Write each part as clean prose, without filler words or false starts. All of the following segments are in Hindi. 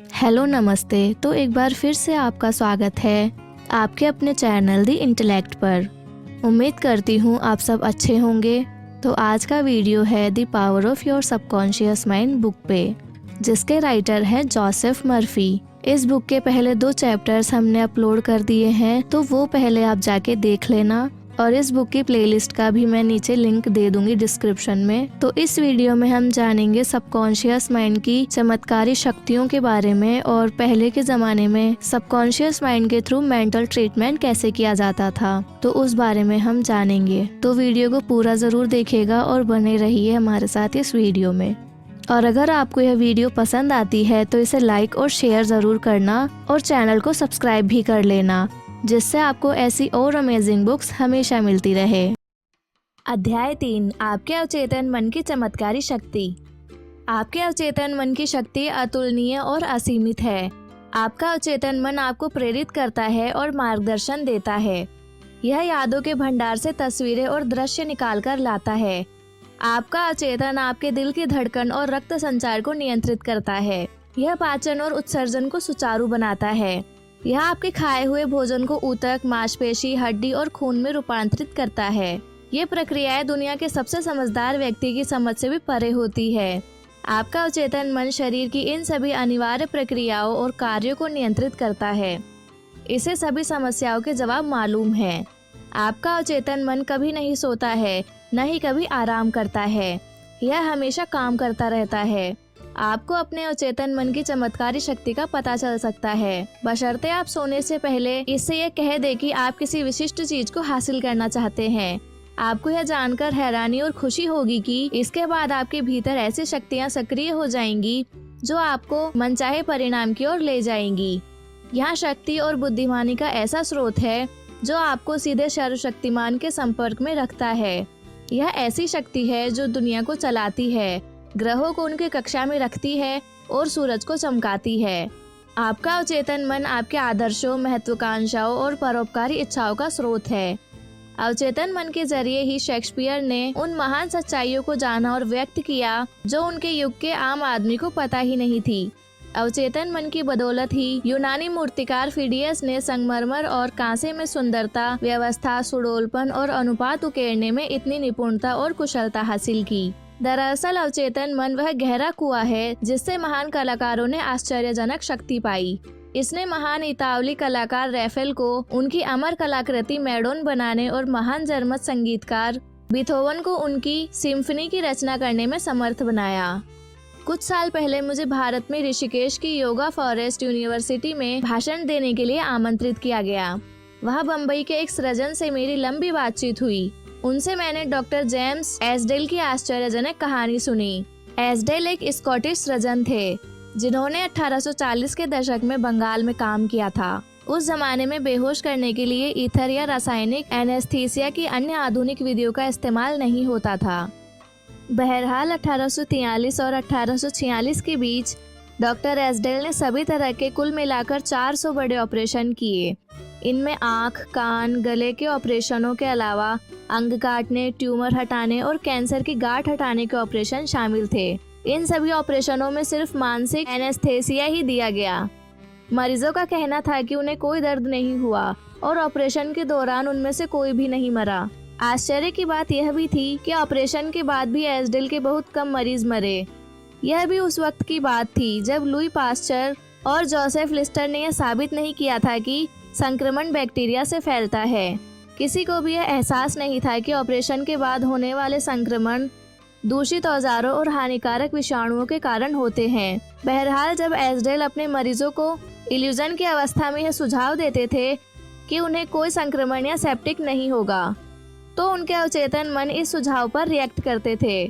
हेलो नमस्ते। तो एक बार फिर से आपका स्वागत है आपके अपने चैनल दी इंटेलेक्ट पर। उम्मीद करती हूँ आप सब अच्छे होंगे। तो आज का वीडियो है the power of your subconscious mind book पे, जिसके राइटर हैं जोसेफ मर्फी। इस बुक के पहले 2 चैप्टर्स हमने अपलोड कर दिए हैं, तो वो पहले आप जाके देख लेना। और इस बुक की प्लेलिस्ट का भी मैं नीचे लिंक दे दूंगी डिस्क्रिप्शन में। तो इस वीडियो में हम जानेंगे सबकॉन्शियस माइंड की चमत्कारी शक्तियों के बारे में, और पहले के ज़माने में सबकॉन्शियस माइंड के थ्रू मेंटल ट्रीटमेंट कैसे किया जाता था, तो उस बारे में हम जानेंगे। तो वीडियो को पूरा ज़रूर देखिएगा और बने रहिए हमारे साथ इस वीडियो में। और अगर आपको यह वीडियो पसंद आती है तो इसे लाइक और शेयर ज़रूर करना, और चैनल को सब्सक्राइब भी कर लेना, जिससे आपको ऐसी और अमेजिंग बुक्स हमेशा मिलती रहे। अध्याय 3, आपके अवचेतन मन की चमत्कारी शक्ति। आपके अवचेतन मन की शक्ति अतुलनीय और असीमित है। आपका अवचेतन मन आपको प्रेरित करता है और मार्गदर्शन देता है। यह यादों के भंडार से तस्वीरें और दृश्य निकाल कर लाता है। आपका अवचेतन आपके दिल की धड़कन और रक्त संचार को नियंत्रित करता है। यह पाचन और उत्सर्जन को सुचारू बनाता है। यह आपके खाए हुए भोजन को ऊतक, मांसपेशी, हड्डी और खून में रूपांतरित करता है। ये प्रक्रियाएं दुनिया के सबसे समझदार व्यक्ति की समझ से भी परे होती है। आपका अवचेतन मन शरीर की इन सभी अनिवार्य प्रक्रियाओं और कार्यों को नियंत्रित करता है। इसे सभी समस्याओं के जवाब मालूम है। आपका अवचेतन मन कभी नहीं सोता है, न ही कभी आराम करता है। यह हमेशा काम करता रहता है। आपको अपने अवचेतन मन की चमत्कारी शक्ति का पता चल सकता है, बशर्ते आप सोने से पहले इससे यह कह दे कि आप किसी विशिष्ट चीज को हासिल करना चाहते हैं। आपको यह जानकर हैरानी और खुशी होगी कि इसके बाद आपके भीतर ऐसी शक्तियां सक्रिय हो जाएंगी जो आपको मनचाहे परिणाम की ओर ले जाएंगी। यहाँ शक्ति और बुद्धिमानी का ऐसा स्रोत है जो आपको सीधे सर्वशक्तिमान के संपर्क में रखता है। यह ऐसी शक्ति है जो दुनिया को चलाती है, ग्रहों को उनकी कक्षा में रखती है और सूरज को चमकाती है। आपका अवचेतन मन आपके आदर्शों, महत्वाकांक्षाओं और परोपकारी इच्छाओं का स्रोत है। अवचेतन मन के जरिए ही शेक्सपियर ने उन महान सच्चाइयों को जाना और व्यक्त किया जो उनके युग के आम आदमी को पता ही नहीं थी। अवचेतन मन की बदौलत ही यूनानी मूर्तिकार फिडियस ने संगमरमर और कांसे में सुंदरता, व्यवस्था, सुडौलपन और अनुपात उकेरने में इतनी निपुणता और कुशलता हासिल की। दरअसल अवचेतन मन वह गहरा कुआं है जिससे महान कलाकारों ने आश्चर्यजनक शक्ति पाई। इसने महान इतालवी कलाकार रैफेल को उनकी अमर कलाकृति मैडोन बनाने और महान जर्मन संगीतकार बीथोवन को उनकी सिम्फनी की रचना करने में समर्थ बनाया। कुछ साल पहले मुझे भारत में ऋषिकेश की योगा फॉरेस्ट यूनिवर्सिटी में भाषण देने के लिए आमंत्रित किया गया। वहाँ बम्बई के एक सृजन से मेरी लंबी बातचीत हुई। उनसे मैंने डॉक्टर जेम्स एसडेल की आश्चर्यजनक कहानी सुनी। एसडेल एक स्कॉटिश सर्जन थे जिन्होंने 1840 के दशक में बंगाल में काम किया था। उस जमाने में बेहोश करने के लिए ईथर या रासायनिक एनेस्थीसिया की अन्य आधुनिक विधियों का इस्तेमाल नहीं होता था। बहरहाल 1843 और 1846 के बीच डॉक्टर एसडेल ने सभी तरह के कुल मिलाकर 400 बड़े ऑपरेशन किए। इनमें आँख, कान, गले के ऑपरेशनों के अलावा अंग काटने, ट्यूमर हटाने और कैंसर की गांठ हटाने के ऑपरेशन शामिल थे। इन सभी ऑपरेशनों में सिर्फ मानसिक एनेस्थेसिया ही दिया गया। मरीजों का कहना था कि उन्हें कोई दर्द नहीं हुआ और ऑपरेशन के दौरान उनमें से कोई भी नहीं मरा। आश्चर्य की बात यह भी थी कि ऑपरेशन के बाद भी एसडेल के बहुत कम मरीज मरे। यह भी उस वक्त की बात थी जब लुई पास्चर और जोसेफ लिस्टर ने यह साबित नहीं किया था कि संक्रमण बैक्टीरिया से फैलता है। किसी को भी यह एहसास नहीं था कि ऑपरेशन के बाद होने वाले संक्रमण दूषित औजारों और हानिकारक विषाणुओं के कारण होते हैं। बहरहाल जब एसडेल अपने मरीजों को इल्यूजन की अवस्था में यह सुझाव देते थे कि उन्हें कोई संक्रमण या सेप्टिक नहीं होगा, तो उनके अवचेतन मन इस सुझाव पर रिएक्ट करते थे।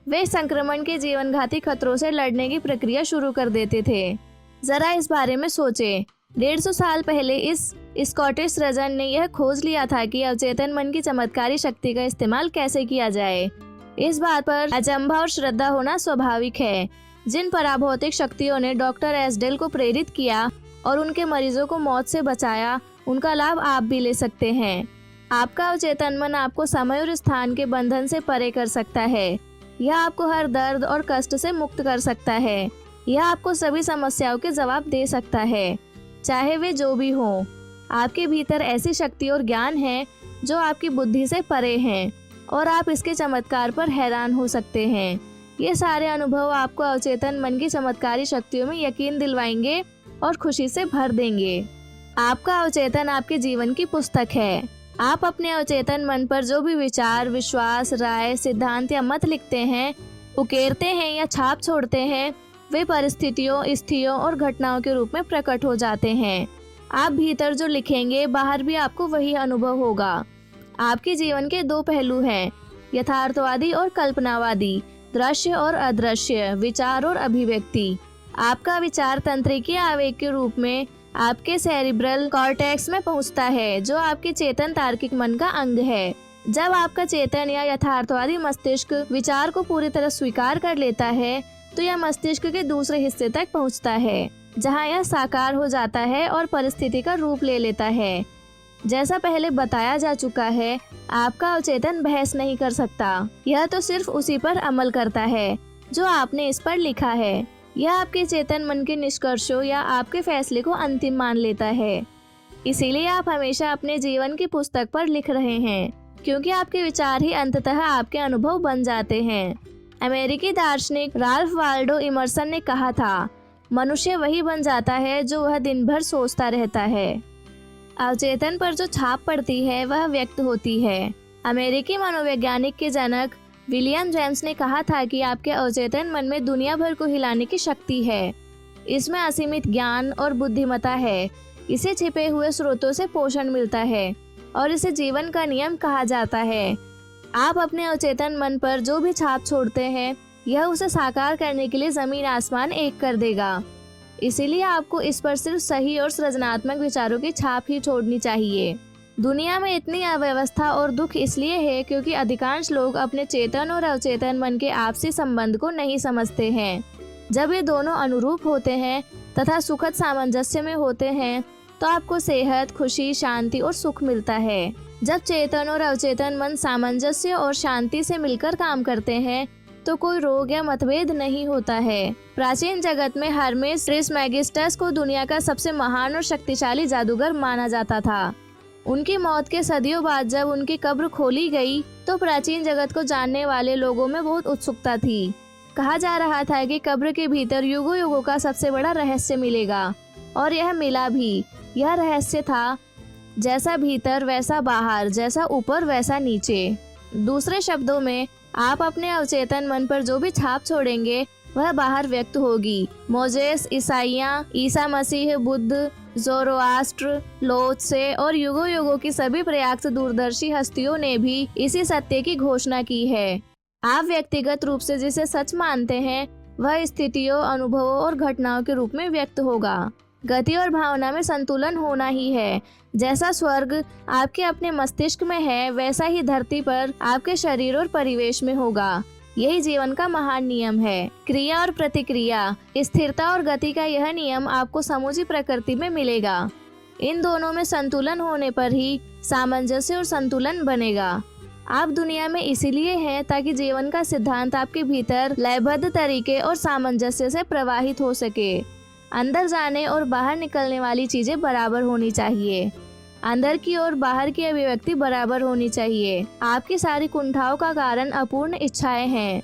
वे संक्रमण के जीवनघाती खतरों से लड़ने की प्रक्रिया शुरू कर देते थे। जरा इस बारे में सोचें। 150 साल पहले इस स्कॉटिश सर्जन ने यह खोज लिया था कि अवचेतन मन की चमत्कारी शक्ति का इस्तेमाल कैसे किया जाए। इस बात पर अचंभा और श्रद्धा होना स्वाभाविक है। जिन पराभौतिक शक्तियों ने डॉक्टर एसडेल को प्रेरित किया और उनके मरीजों को मौत से बचाया, उनका लाभ आप भी ले सकते हैं। आपका अवचेतन मन आपको समय और स्थान के बंधन से परे कर सकता है। यह आपको हर दर्द और कष्ट से मुक्त कर सकता है। यह आपको सभी समस्याओं के जवाब दे सकता है, चाहे वे जो भी हों। आपके भीतर ऐसी शक्ति और ज्ञान है जो आपकी बुद्धि से परे हैं और आप इसके चमत्कार पर हैरान हो सकते हैं। ये सारे अनुभव आपको अवचेतन मन की चमत्कारी शक्तियों में यकीन दिलवाएंगे और खुशी से भर देंगे। आपका अवचेतन आपके जीवन की पुस्तक है। आप अपने अवचेतन मन पर जो भी विचार, विश्वास, राय, सिद्धांत या मत लिखते हैं, उकेरते हैं या छाप छोड़ते हैं, वे परिस्थितियों, स्थितियों और घटनाओं के रूप में प्रकट हो जाते हैं। आप भीतर जो लिखेंगे, बाहर भी आपको वही अनुभव होगा। आपके जीवन के दो पहलू हैं, यथार्थवादी और कल्पनावादी, दृश्य और अदृश्य, विचार और अभिव्यक्ति। आपका विचार तंत्रिकीय आवेग के रूप में आपके सेरिब्रल कॉर्टेक्स में पहुंचता है, जो आपके चेतन तार्किक मन का अंग है। जब आपका चेतन या यथार्थवादी मस्तिष्क विचार को पूरी तरह स्वीकार कर लेता है, तो यह मस्तिष्क के दूसरे हिस्से तक पहुंचता है, जहां यह साकार हो जाता है और परिस्थिति का रूप ले लेता है। जैसा पहले बताया जा चुका है, आपका अवचेतन बहस नहीं कर सकता। यह तो सिर्फ उसी पर अमल करता है जो आपने इस पर लिखा है। यह आपके चेतन मन के निष्कर्षों या आपके फैसले को अंतिम मान लेता है। इसीलिए आप हमेशा अपने जीवन की पुस्तक पर लिख रहे हैं, क्योंकि आपके विचार ही अंततः आपके अनुभव बन जाते हैं। अमेरिकी दार्शनिक राल्फ वाल्डो इमर्सन ने कहा था, मनुष्य वही बन जाता है जो वह दिन भर सोचता रहता है। अवचेतन पर जो छाप पड़ती है वह व्यक्त होती है। अमेरिकी मनोवैज्ञानिक के जनक विलियम जेम्स ने कहा था कि आपके अवचेतन मन में दुनिया भर को हिलाने की शक्ति है। इसमें असीमित ज्ञान और बुद्धिमत्ता है। इसे छिपे हुए स्रोतों से पोषण मिलता है और इसे जीवन का नियम कहा जाता है। आप अपने अवचेतन मन पर जो भी छाप छोड़ते हैं, यह उसे साकार करने के लिए जमीन आसमान एक कर देगा। इसीलिए आपको इस पर सिर्फ सही और सृजनात्मक विचारों की छाप ही छोड़नी चाहिए। दुनिया में इतनी अव्यवस्था और दुख इसलिए है क्योंकि अधिकांश लोग अपने चेतन और अवचेतन मन के आपसी संबंध को नहीं समझते हैं। जब ये दोनों अनुरूप होते हैं तथा सुखद सामंजस्य में होते हैं, तो आपको सेहत, खुशी, शांति और सुख मिलता है। जब चेतन और अवचेतन मन सामंजस्य और शांति से मिलकर काम करते हैं, तो कोई रोग या मतभेद नहीं होता है। प्राचीन जगत में हर्मेस ट्रिसमेगिस्टस को दुनिया का सबसे महान और शक्तिशाली जादूगर माना जाता था। उनकी मौत के सदियों बाद जब उनकी कब्र खोली गई, तो प्राचीन जगत को जानने वाले लोगों में बहुत उत्सुकता थी। कहा जा रहा था कि कब्र के भीतर युगों युगों का सबसे बड़ा रहस्य मिलेगा, और यह मिला भी। यह रहस्य था, जैसा भीतर वैसा बाहर, जैसा ऊपर वैसा नीचे। दूसरे शब्दों में, आप अपने अवचेतन मन पर जो भी छाप छोड़ेंगे वह बाहर व्यक्त होगी। मोजेस, ईसाइयाँ, ईसा मसीह, बुद्ध, जोरोआस्ट्र, लोत्से और युगों युगों की सभी प्रयास दूरदर्शी हस्तियों ने भी इसी सत्य की घोषणा की है। आप व्यक्तिगत रूप से जिसे सच मानते हैं, वह स्थितियों, अनुभवों और घटनाओं के रूप में व्यक्त होगा। गति और भावना में संतुलन होना ही है। जैसा स्वर्ग आपके अपने मस्तिष्क में है, वैसा ही धरती पर आपके शरीर और परिवेश में होगा। यही जीवन का महान नियम है। क्रिया और प्रतिक्रिया, स्थिरता और गति का यह नियम आपको समूची प्रकृति में मिलेगा। इन दोनों में संतुलन होने पर ही सामंजस्य और संतुलन बनेगा। आप दुनिया में इसीलिए हैं ताकि जीवन का सिद्धांत आपके भीतर लयबद्ध तरीके और सामंजस्य से प्रवाहित हो सके। अंदर जाने और बाहर निकलने वाली चीजें बराबर होनी चाहिए। अंदर की और बाहर की अभिव्यक्ति बराबर होनी चाहिए। आपकी सारी कुंठाओं का कारण अपूर्ण इच्छाएं हैं।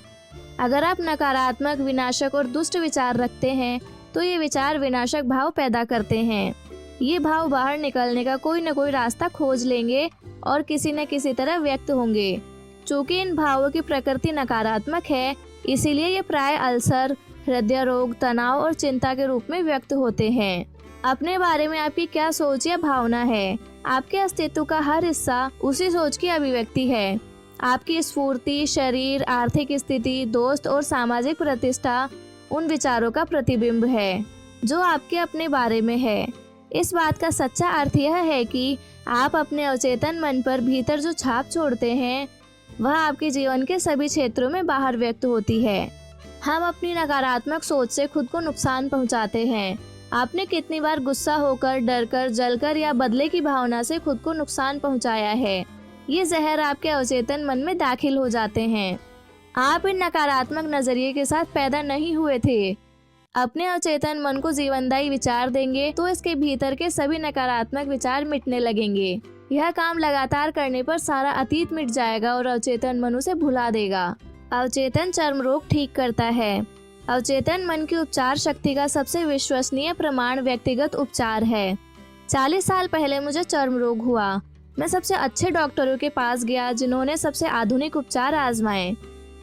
अगर आप नकारात्मक, विनाशक और दुष्ट विचार रखते हैं, तो ये विचार विनाशक भाव पैदा करते हैं। ये भाव बाहर निकलने का कोई न कोई रास्ता खोज लेंगे और किसी न किसी तरह व्यक्त होंगे। चूँकि इन भावों की प्रकृति नकारात्मक है, इसीलिए ये प्राय अल्सर, हृदय रोग, तनाव और चिंता के रूप में व्यक्त होते हैं। अपने बारे में आपकी क्या सोच या भावना है, आपके अस्तित्व का हर हिस्सा उसी सोच की अभिव्यक्ति है। आपकी स्फूर्ति, शरीर, आर्थिक स्थिति, दोस्त और सामाजिक प्रतिष्ठा उन विचारों का प्रतिबिंब है जो आपके अपने बारे में है। इस बात का सच्चा अर्थ यह है कि आप अपने अवचेतन मन पर भीतर जो छाप छोड़ते हैं, वह आपके जीवन के सभी क्षेत्रों में बाहर व्यक्त होती है। हम अपनी नकारात्मक सोच से खुद को नुकसान पहुंचाते हैं। आपने कितनी बार गुस्सा होकर, डरकर, जलकर या बदले की भावना से खुद को नुकसान पहुंचाया है? ये जहर आपके अवचेतन मन में दाखिल हो जाते हैं। आप इन नकारात्मक नजरिए के साथ पैदा नहीं हुए थे। अपने अचेतन मन को जीवनदायी विचार देंगे तो इसके भीतर के सभी नकारात्मक विचार मिटने लगेंगे। यह काम लगातार करने पर सारा अतीत मिट जाएगा और अवचेतन मन उसे भुला देगा। अवचेतन चर्म रोग ठीक करता है। अवचेतन मन की उपचार शक्ति का सबसे विश्वसनीय प्रमाण व्यक्तिगत उपचार है। 40 साल पहले मुझे चर्म रोग हुआ। मैं सबसे अच्छे डॉक्टरों के पास गया जिन्होंने सबसे आधुनिक उपचार आजमाए।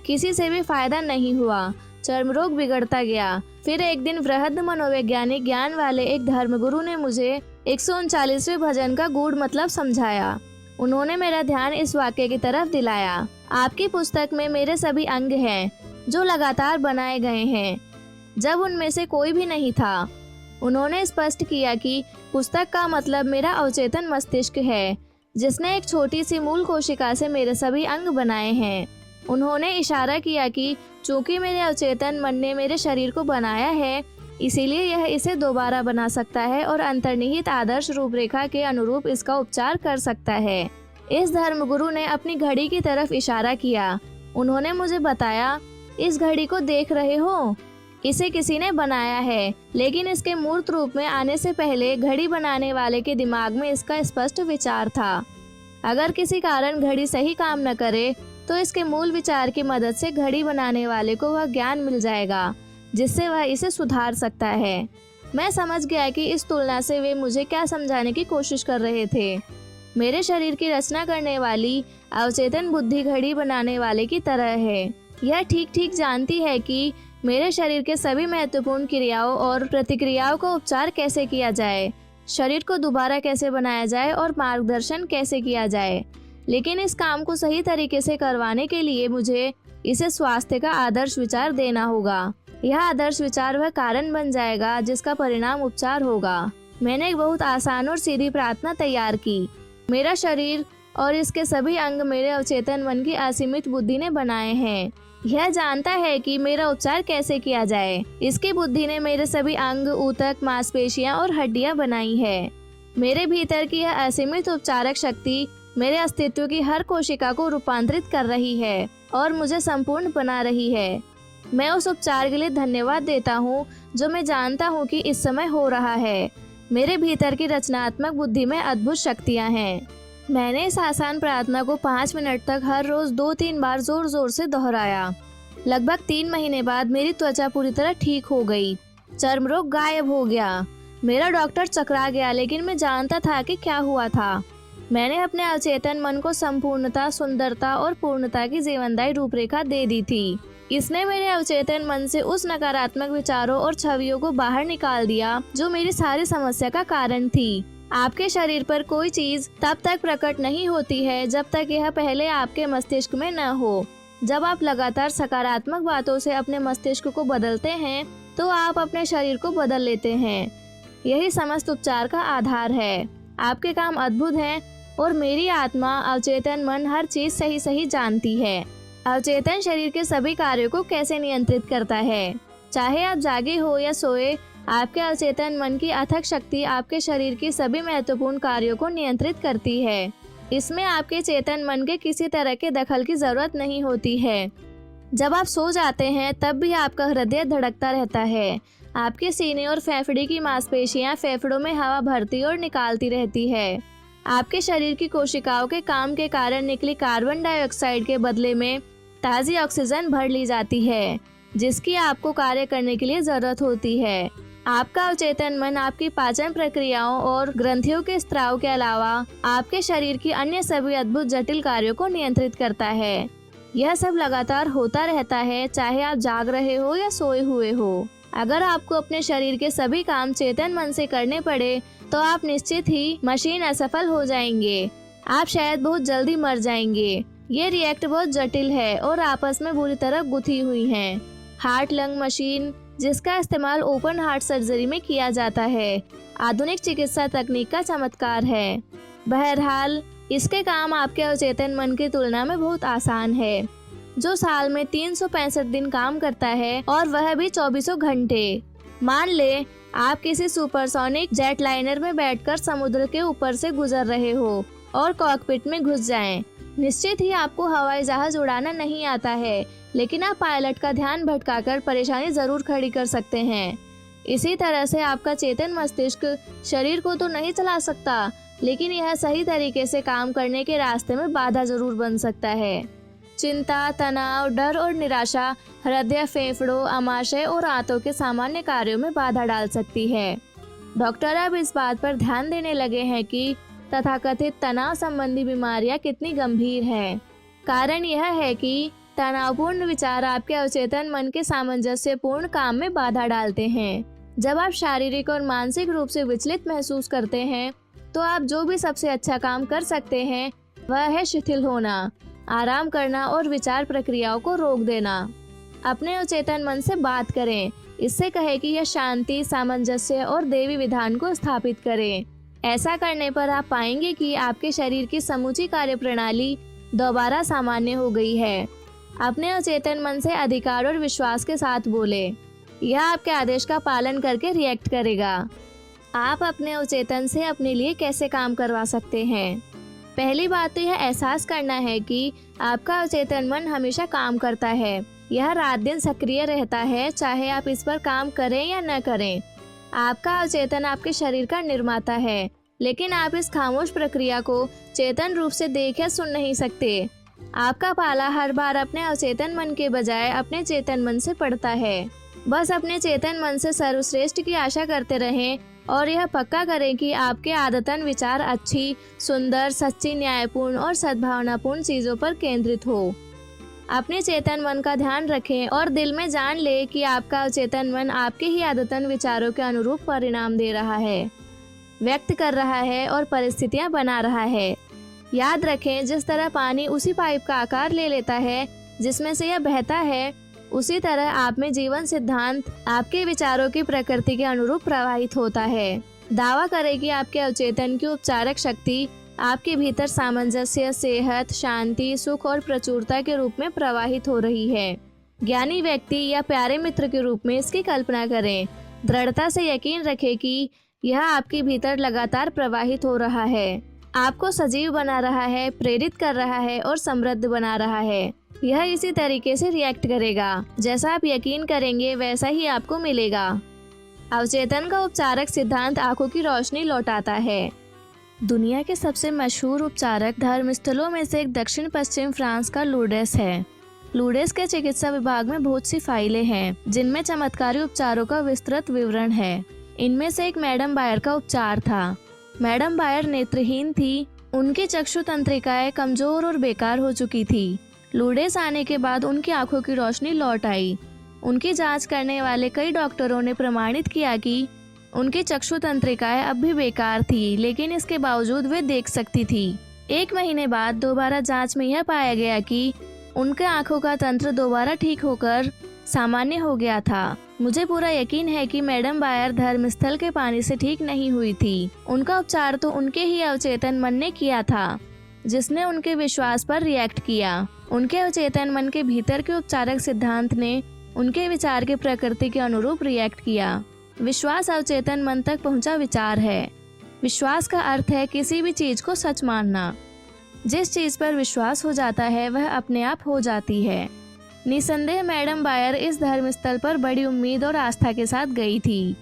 किसी से भी फायदा नहीं हुआ। चर्म रोग बिगड़ता गया। फिर एक दिन वृहद मनोवैज्ञानिक ज्ञान वाले एक धर्मगुरु ने मुझे 139वें भजन का गूढ़ मतलब समझाया। उन्होंने मेरा ध्यान इस वाक्य की तरफ दिलाया, आपकी पुस्तक में मेरे सभी अंग हैं जो लगातार बनाए गए हैं, जब उनमें से कोई भी नहीं था। उन्होंने स्पष्ट किया कि पुस्तक का मतलब मेरा अवचेतन मस्तिष्क है, जिसने एक छोटी सी मूल कोशिका से मेरे सभी अंग बनाए हैं। उन्होंने इशारा किया कि चूंकि मेरे अवचेतन मन ने मेरे शरीर को बनाया है, इसीलिए यह इसे दोबारा बना सकता है और अंतर्निहित आदर्श रूपरेखा के अनुरूप इसका उपचार कर सकता है। इस धर्मगुरु ने अपनी घड़ी की तरफ इशारा किया। उन्होंने मुझे बताया, इस घड़ी को देख रहे हो? इसे किसी ने बनाया है, लेकिन इसके मूर्त रूप में आने से पहले घड़ी बनाने वाले के दिमाग में इसका स्पष्ट विचार था। अगर किसी कारण घड़ी सही काम न करे तो इसके मूल विचार की मदद से घड़ी बनाने वाले को वह ज्ञान मिल जाएगा जिससे वह इसे सुधार सकता है। मैं समझ गया कि इस तुलना से वे मुझे क्या समझाने की कोशिश कर रहे थे। मेरे शरीर की रचना करने वाली अवचेतन बुद्धि घड़ी बनाने वाले की तरह है। यह ठीक ठीक जानती है कि मेरे शरीर के सभी महत्वपूर्ण क्रियाओं और प्रतिक्रियाओं का उपचार कैसे किया जाए, शरीर को दोबारा कैसे बनाया जाए और मार्गदर्शन कैसे किया जाए। लेकिन इस काम को सही तरीके से करवाने के लिए मुझे इसे स्वास्थ्य का आदर्श विचार देना होगा। यह आदर्श विचार वह कारण बन जाएगा जिसका परिणाम उपचार होगा। मैंने एक बहुत आसान और सीधी प्रार्थना तैयार की। मेरा शरीर और इसके सभी अंग मेरे अवचेतन मन की असीमित बुद्धि ने बनाए हैं। यह जानता है कि मेरा उपचार कैसे किया जाए। इसकी बुद्धि ने मेरे सभी अंग, ऊतक, मांसपेशियां और हड्डियां बनाई है। मेरे भीतर की यह असीमित उपचारक शक्ति मेरे अस्तित्व की हर कोशिका को रूपांतरित कर रही है और मुझे संपूर्ण बना रही है। मैं उस उपचार के लिए धन्यवाद देता हूँ जो मैं जानता हूँ कि इस समय हो रहा है। मेरे भीतर की रचनात्मक बुद्धि में अद्भुत शक्तियाँ हैं। मैंने इस आसान प्रार्थना को 5 मिनट तक हर रोज 2-3 बार जोर जोर से दोहराया। लगभग 3 महीने बाद मेरी त्वचा पूरी तरह ठीक हो गई। चर्म रोग गायब हो गया। मेरा डॉक्टर चकरा गया, लेकिन मैं जानता था कि क्या हुआ था। मैंने अपने अचेतन मन को संपूर्णता, सुंदरता और पूर्णता की जीवनदायी रूपरेखा दे दी थी। इसने मेरे अवचेतन मन से उस नकारात्मक विचारों और छवियों को बाहर निकाल दिया जो मेरी सारी समस्या का कारण थी। आपके शरीर पर कोई चीज तब तक प्रकट नहीं होती है जब तक यह पहले आपके मस्तिष्क में न हो। जब आप लगातार सकारात्मक बातों से अपने मस्तिष्क को बदलते हैं तो आप अपने शरीर को बदल लेते हैं। यही समस्त उपचार का आधार है। आपके काम अद्भुत हैं और मेरी आत्मा, अवचेतन मन हर चीज सही सही जानती है। अवचेतन शरीर के सभी कार्यों को कैसे नियंत्रित करता है। चाहे आप जागे हो या सोए, आपके अवचेतन मन की अथक शक्ति आपके शरीर की सभी महत्वपूर्ण कार्यों को नियंत्रित करती है। इसमें आपके चेतन मन के किसी तरह के दखल की जरूरत नहीं होती है। जब आप सो जाते हैं तब भी आपका हृदय धड़कता रहता है। आपके सीने और फेफड़े की मांसपेशियां फेफड़ों में हवा भरती और निकालती रहती है। आपके शरीर की कोशिकाओं के काम के कारण निकली कार्बन डाइऑक्साइड के बदले में ताज़ी ऑक्सीजन भर ली जाती है, जिसकी आपको कार्य करने के लिए जरूरत होती है। आपका अवचेतन मन आपकी पाचन प्रक्रियाओं और ग्रंथियों के स्त्राव के अलावा आपके शरीर की अन्य सभी अद्भुत जटिल कार्यों को नियंत्रित करता है। यह सब लगातार होता रहता है, चाहे आप जाग रहे हो या सोए हुए हो। अगर आपको अपने शरीर के सभी काम चेतन मन से करने पड़े तो आप निश्चित ही मशीन असफल हो जाएंगे। आप शायद बहुत जल्दी मर जाएंगे। ये रिएक्ट बहुत जटिल है और आपस में बुरी तरह गुथी हुई हैं। हार्ट लंग मशीन, जिसका इस्तेमाल ओपन हार्ट सर्जरी में किया जाता है, आधुनिक चिकित्सा तकनीक का चमत्कार है। बहरहाल, इसके काम आपके अवचेतन मन की तुलना में बहुत आसान है, जो साल में 365 दिन काम करता है और वह भी 24 घंटे। मान ले आप किसी सुपरसोनिक जेट लाइनर में बैठकर समुद्र के ऊपर से गुजर रहे हो और कॉकपिट में घुस जाएं। निश्चित ही आपको हवाई जहाज उड़ाना नहीं आता है, लेकिन आप पायलट का ध्यान भटकाकर परेशानी जरूर खड़ी कर सकते हैं। इसी तरह से आपका चेतन मस्तिष्क शरीर को तो नहीं चला सकता, लेकिन यह सही तरीके से काम करने के रास्ते में बाधा जरूर बन सकता है। चिंता, तनाव, डर और निराशा हृदय, फेफड़ों, आमाशय और आंतों के सामान्य कार्यों में बाधा डाल सकती है। डॉक्टर अब इस बात पर ध्यान देने लगे हैं कि तथाकथित तनाव संबंधी बीमारियां कितनी गंभीर हैं। कारण यह है कि तनावपूर्ण विचार आपके अवचेतन मन के सामंजस्यपूर्ण काम में बाधा डालते हैं। जब आप शारीरिक और मानसिक रूप से विचलित महसूस करते हैं, तो आप जो भी सबसे अच्छा काम कर सकते हैं वह है शिथिल होना, आराम करना और विचार प्रक्रियाओं को रोक देना। अपने अवचेतन मन से बात करें, इससे कहें कि यह शांति, सामंजस्य और देवी विधान को स्थापित करें। ऐसा करने पर आप पाएंगे कि आपके शरीर की समूची कार्यप्रणाली दोबारा सामान्य हो गई है। अपने अवचेतन मन से अधिकार और विश्वास के साथ बोले, यह आपके आदेश का पालन करके रिएक्ट करेगा। आप अपने अवचेतन से अपने लिए कैसे काम करवा सकते हैं? पहली बात तो यह एहसास करना है कि आपका अवचेतन मन हमेशा काम करता है। यह रात दिन सक्रिय रहता है, चाहे आप इस पर काम करें या न करें। आपका अवचेतन आपके शरीर का निर्माता है, लेकिन आप इस खामोश प्रक्रिया को चेतन रूप से देख या सुन नहीं सकते। आपका पाला हर बार अपने अवचेतन मन के बजाय अपने चेतन मन से पड़ता है। बस अपने चेतन मन से सर्वश्रेष्ठ की आशा करते रहें और यह पक्का करें कि आपके आदतन विचार अच्छी, सुंदर, सच्ची, न्यायपूर्ण और सद्भावनापूर्ण चीजों पर केंद्रित हो। अपने चेतन मन का ध्यान रखें और दिल में जान ले कि आपका अवचेतन मन आपके ही आदतन विचारों के अनुरूप परिणाम दे रहा है, व्यक्त कर रहा है और परिस्थितियां बना रहा है। याद रखें, जिस तरह पानी उसी पाइप का आकार ले लेता है जिसमें से यह बहता है, उसी तरह आप में जीवन सिद्धांत आपके विचारों की प्रकृति के अनुरूप प्रवाहित होता है। दावा करें कि आपके अवचेतन की उपचारक शक्ति आपके भीतर सामंजस्य, सेहत, शांति, सुख और प्रचुरता के रूप में प्रवाहित हो रही है। ज्ञानी व्यक्ति या प्यारे मित्र के रूप में इसकी कल्पना करें। दृढ़ता से यकीन रखें कि यह आपके भीतर लगातार प्रवाहित हो रहा है, आपको सजीव बना रहा है, प्रेरित कर रहा है और समृद्ध बना रहा है। यह इसी तरीके से रिएक्ट करेगा। जैसा आप यकीन करेंगे वैसा ही आपको मिलेगा। अवचेतन का उपचारक सिद्धांत आंखों की रोशनी लौटाता है। दुनिया के सबसे मशहूर उपचारक धर्मस्थलों में से एक दक्षिण पश्चिम फ्रांस का लूर्डेस है। लूर्डेस के चिकित्सा विभाग में बहुत सी फाइलें हैं जिनमें चमत्कारी उपचारों का विस्तृत विवरण है। इनमें से एक मैडम बायर का उपचार था। मैडम बायर नेत्रहीन थी, उनकी चक्षु तंत्रिकाएं कमजोर और बेकार हो चुकी थी। लूर्डेस आने के बाद उनकी आंखों की रोशनी लौट आई। उनकी जांच करने वाले कई डॉक्टरों ने प्रमाणित किया कि उनकी चक्षु तंत्रिकाएं अब भी बेकार थी, लेकिन इसके बावजूद वे देख सकती थी। 1 महीने बाद दोबारा जांच में यह पाया गया कि उनके आंखों का तंत्र दोबारा ठीक होकर सामान्य हो गया था। मुझे पूरा यकीन है कि मैडम बायर धर्मस्थल के पानी से ठीक नहीं हुई थी। उनका उपचार तो उनके ही अवचेतन मन ने किया था, जिसने उनके विश्वास पर रिएक्ट किया। उनके अवचेतन मन के भीतर के उपचारक सिद्धांत ने उनके विचार की प्रकृति के अनुरूप रिएक्ट किया। विश्वास अवचेतन मन तक पहुंचा विचार है। विश्वास का अर्थ है किसी भी चीज को सच मानना। जिस चीज पर विश्वास हो जाता है वह अपने आप हो जाती है। निसंदेह मैडम बायर इस धर्मस्थल पर बड़ी उम्मीद और आस्था के साथ गई थी।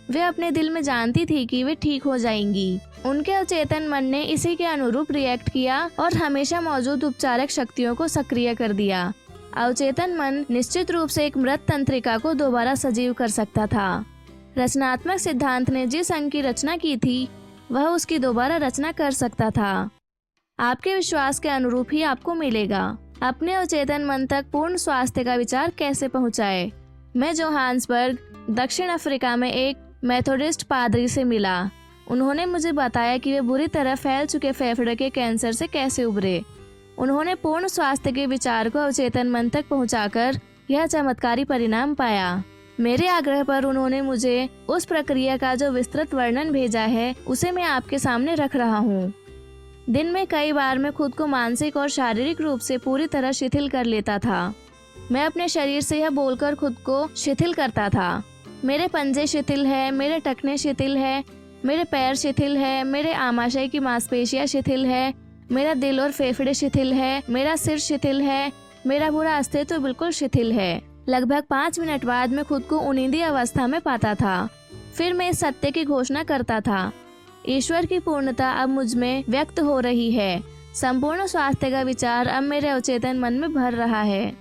वे अपने दिल में जानती थी कि वे ठीक हो जाएंगी। उनके अवचेतन मन ने इसी के अनुरूप रिएक्ट किया और हमेशा मौजूद उपचारक शक्तियों को सक्रिय कर दिया। अवचेतन मन निश्चित रूप से एक मृत तंत्रिका को दोबारा सजीव कर सकता था। रचनात्मक सिद्धांत ने जिस अंग की रचना की थी वह उसकी दोबारा रचना कर सकता था। आपके विश्वास के अनुरूप ही आपको मिलेगा। अपने अवचेतन मन तक पूर्ण स्वास्थ्य का विचार कैसे पहुंचाए? मैं जोहान्सबर्ग, दक्षिण अफ्रीका में एक मेथोडिस्ट पादरी से मिला। उन्होंने मुझे बताया कि वे बुरी तरह फैल चुके फेफड़े के कैंसर से कैसे उभरे। उन्होंने पूर्ण स्वास्थ्य के विचार को अवचेतन मन तक पहुंचाकर यह चमत्कारी परिणाम पाया। मेरे आग्रह पर उन्होंने मुझे उस प्रक्रिया का जो विस्तृत वर्णन भेजा है उसे मैं आपके सामने रख रहा हूँ। दिन में कई बार मैं खुद को मानसिक और शारीरिक रूप से पूरी तरह शिथिल कर लेता था। मैं अपने शरीर से यह बोलकर खुद को शिथिल करता था, मेरे पंजे शिथिल है, मेरे टखने शिथिल है, मेरे पैर शिथिल है, मेरे आमाशय की मांसपेशियां शिथिल है, मेरा दिल और फेफड़े शिथिल है, मेरा सिर शिथिल है, मेरा पूरा अस्तित्व बिल्कुल शिथिल है। लगभग 5 मिनट बाद मैं खुद को उनींदी अवस्था में पाता था। फिर मैं इस सत्य की घोषणा करता था, ईश्वर की पूर्णता अब मुझ में व्यक्त हो रही है। संपूर्ण स्वास्थ्य का विचार अब मेरे अवचेतन मन में भर रहा है।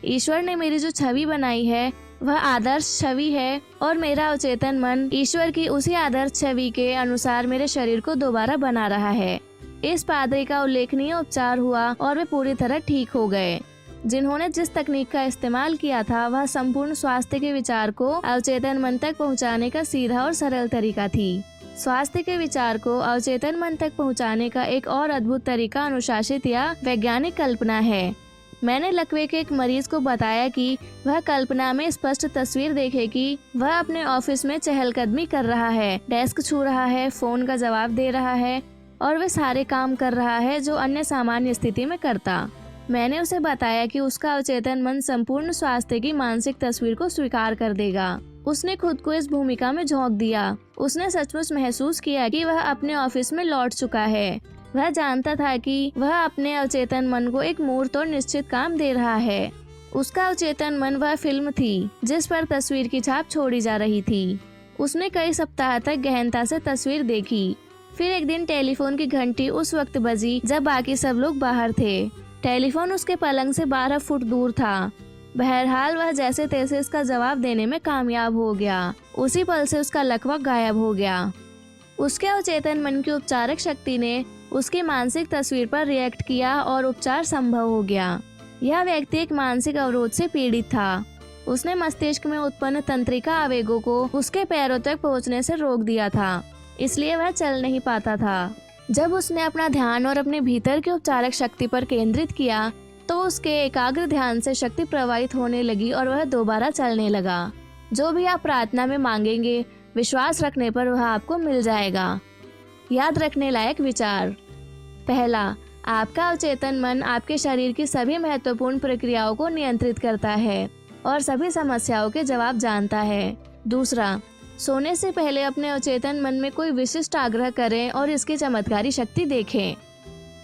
ईश्वर ने मेरी जो छवि बनाई है वह आदर्श छवि है और मेरा अवचेतन मन ईश्वर की उसी आदर्श छवि के अनुसार मेरे शरीर को दोबारा बना रहा है। इस पादरी का उल्लेखनीय उपचार हुआ और वे पूरी तरह ठीक हो गए। जिन्होंने जिस तकनीक का इस्तेमाल किया था वह संपूर्ण स्वास्थ्य के विचार को अवचेतन मन तक पहुंचाने का सीधा और सरल तरीका थी। स्वास्थ्य के विचार को अवचेतन मन तक पहुंचाने का एक और अद्भुत तरीका अनुशासित या वैज्ञानिक कल्पना है। मैंने लकवे के एक मरीज को बताया कि वह कल्पना में स्पष्ट तस्वीर देखे कि वह अपने ऑफिस में चहलकदमी कर रहा है, डेस्क छू रहा है, फोन का जवाब दे रहा है और वह सारे काम कर रहा है जो अन्य सामान्य स्थिति में करता। मैंने उसे बताया कि उसका अवचेतन मन संपूर्ण स्वास्थ्य की मानसिक तस्वीर को स्वीकार कर देगा। उसने खुद को इस भूमिका में झोंक दिया। उसने सचमुच महसूस किया कि वह अपने ऑफिस में लौट चुका है। वह जानता था कि वह अपने अवचेतन मन को एक मूर्त और निश्चित काम दे रहा है। उसका अवचेतन मन वह फिल्म थी जिस पर तस्वीर की छाप छोड़ी जा रही थी। उसने कई सप्ताह तक गहनता से तस्वीर देखी। फिर एक दिन टेलीफोन की घंटी उस वक्त बजी जब बाकी सब लोग बाहर थे। टेलीफोन उसके पलंग से 12 फुट दूर था। बहरहाल वह जैसे तैसे इसका जवाब देने में कामयाब हो गया। उसी पल से उसका लकवा गायब हो गया। उसके अवचेतन मन की उपचारक शक्ति ने उसकी मानसिक तस्वीर पर रिएक्ट किया और उपचार संभव हो गया। यह व्यक्ति एक मानसिक अवरोध से पीड़ित था। उसने मस्तिष्क में उत्पन्न तंत्रिका आवेगों को उसके पैरों तक पहुंचने से रोक दिया था, इसलिए वह चल नहीं पाता था। जब उसने अपना ध्यान और अपने भीतर की उपचारक शक्ति पर केंद्रित किया तो उसके एकाग्र ध्यान से शक्ति प्रवाहित होने लगी और वह दोबारा चलने लगा। जो भी आप प्रार्थना में मांगेंगे, विश्वास रखने पर वह आपको मिल जाएगा। याद रखने लायक विचार। पहला, आपका अवचेतन मन आपके शरीर की सभी महत्वपूर्ण प्रक्रियाओं को नियंत्रित करता है और सभी समस्याओं के जवाब जानता है। दूसरा, सोने से पहले अपने अवचेतन मन में कोई विशिष्ट आग्रह करें और इसकी चमत्कारी शक्ति देखें।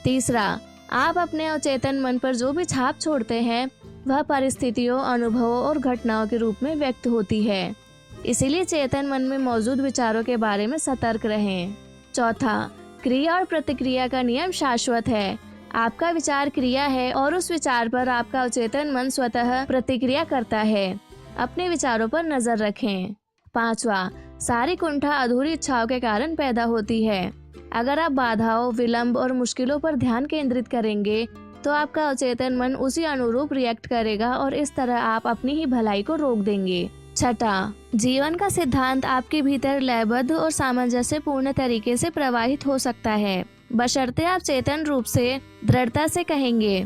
तीसरा, आप अपने अवचेतन मन पर जो भी छाप छोड़ते हैं वह परिस्थितियों, अनुभवों और घटनाओं के रूप में व्यक्त होती है। इसीलिए चेतन मन में मौजूद विचारों के बारे में सतर्क रहें। चौथा, क्रिया और प्रतिक्रिया का नियम शाश्वत है। आपका विचार क्रिया है और उस विचार पर आपका अवचेतन मन स्वतः प्रतिक्रिया करता है। अपने विचारों पर नजर रखें। पांचवा, सारी कुंठा अधूरी इच्छाओं के कारण पैदा होती है। अगर आप बाधाओं, विलंब और मुश्किलों पर ध्यान केंद्रित करेंगे तो आपका अवचेतन मन उसी अनुरूप रिएक्ट करेगा और इस तरह आप अपनी ही भलाई को रोक देंगे। छठा, जीवन का सिद्धांत आपके भीतर लयबद्ध और सामंजस्यपूर्ण तरीके से प्रवाहित हो सकता है, बशर्ते आप चेतन रूप से दृढ़ता से कहेंगे,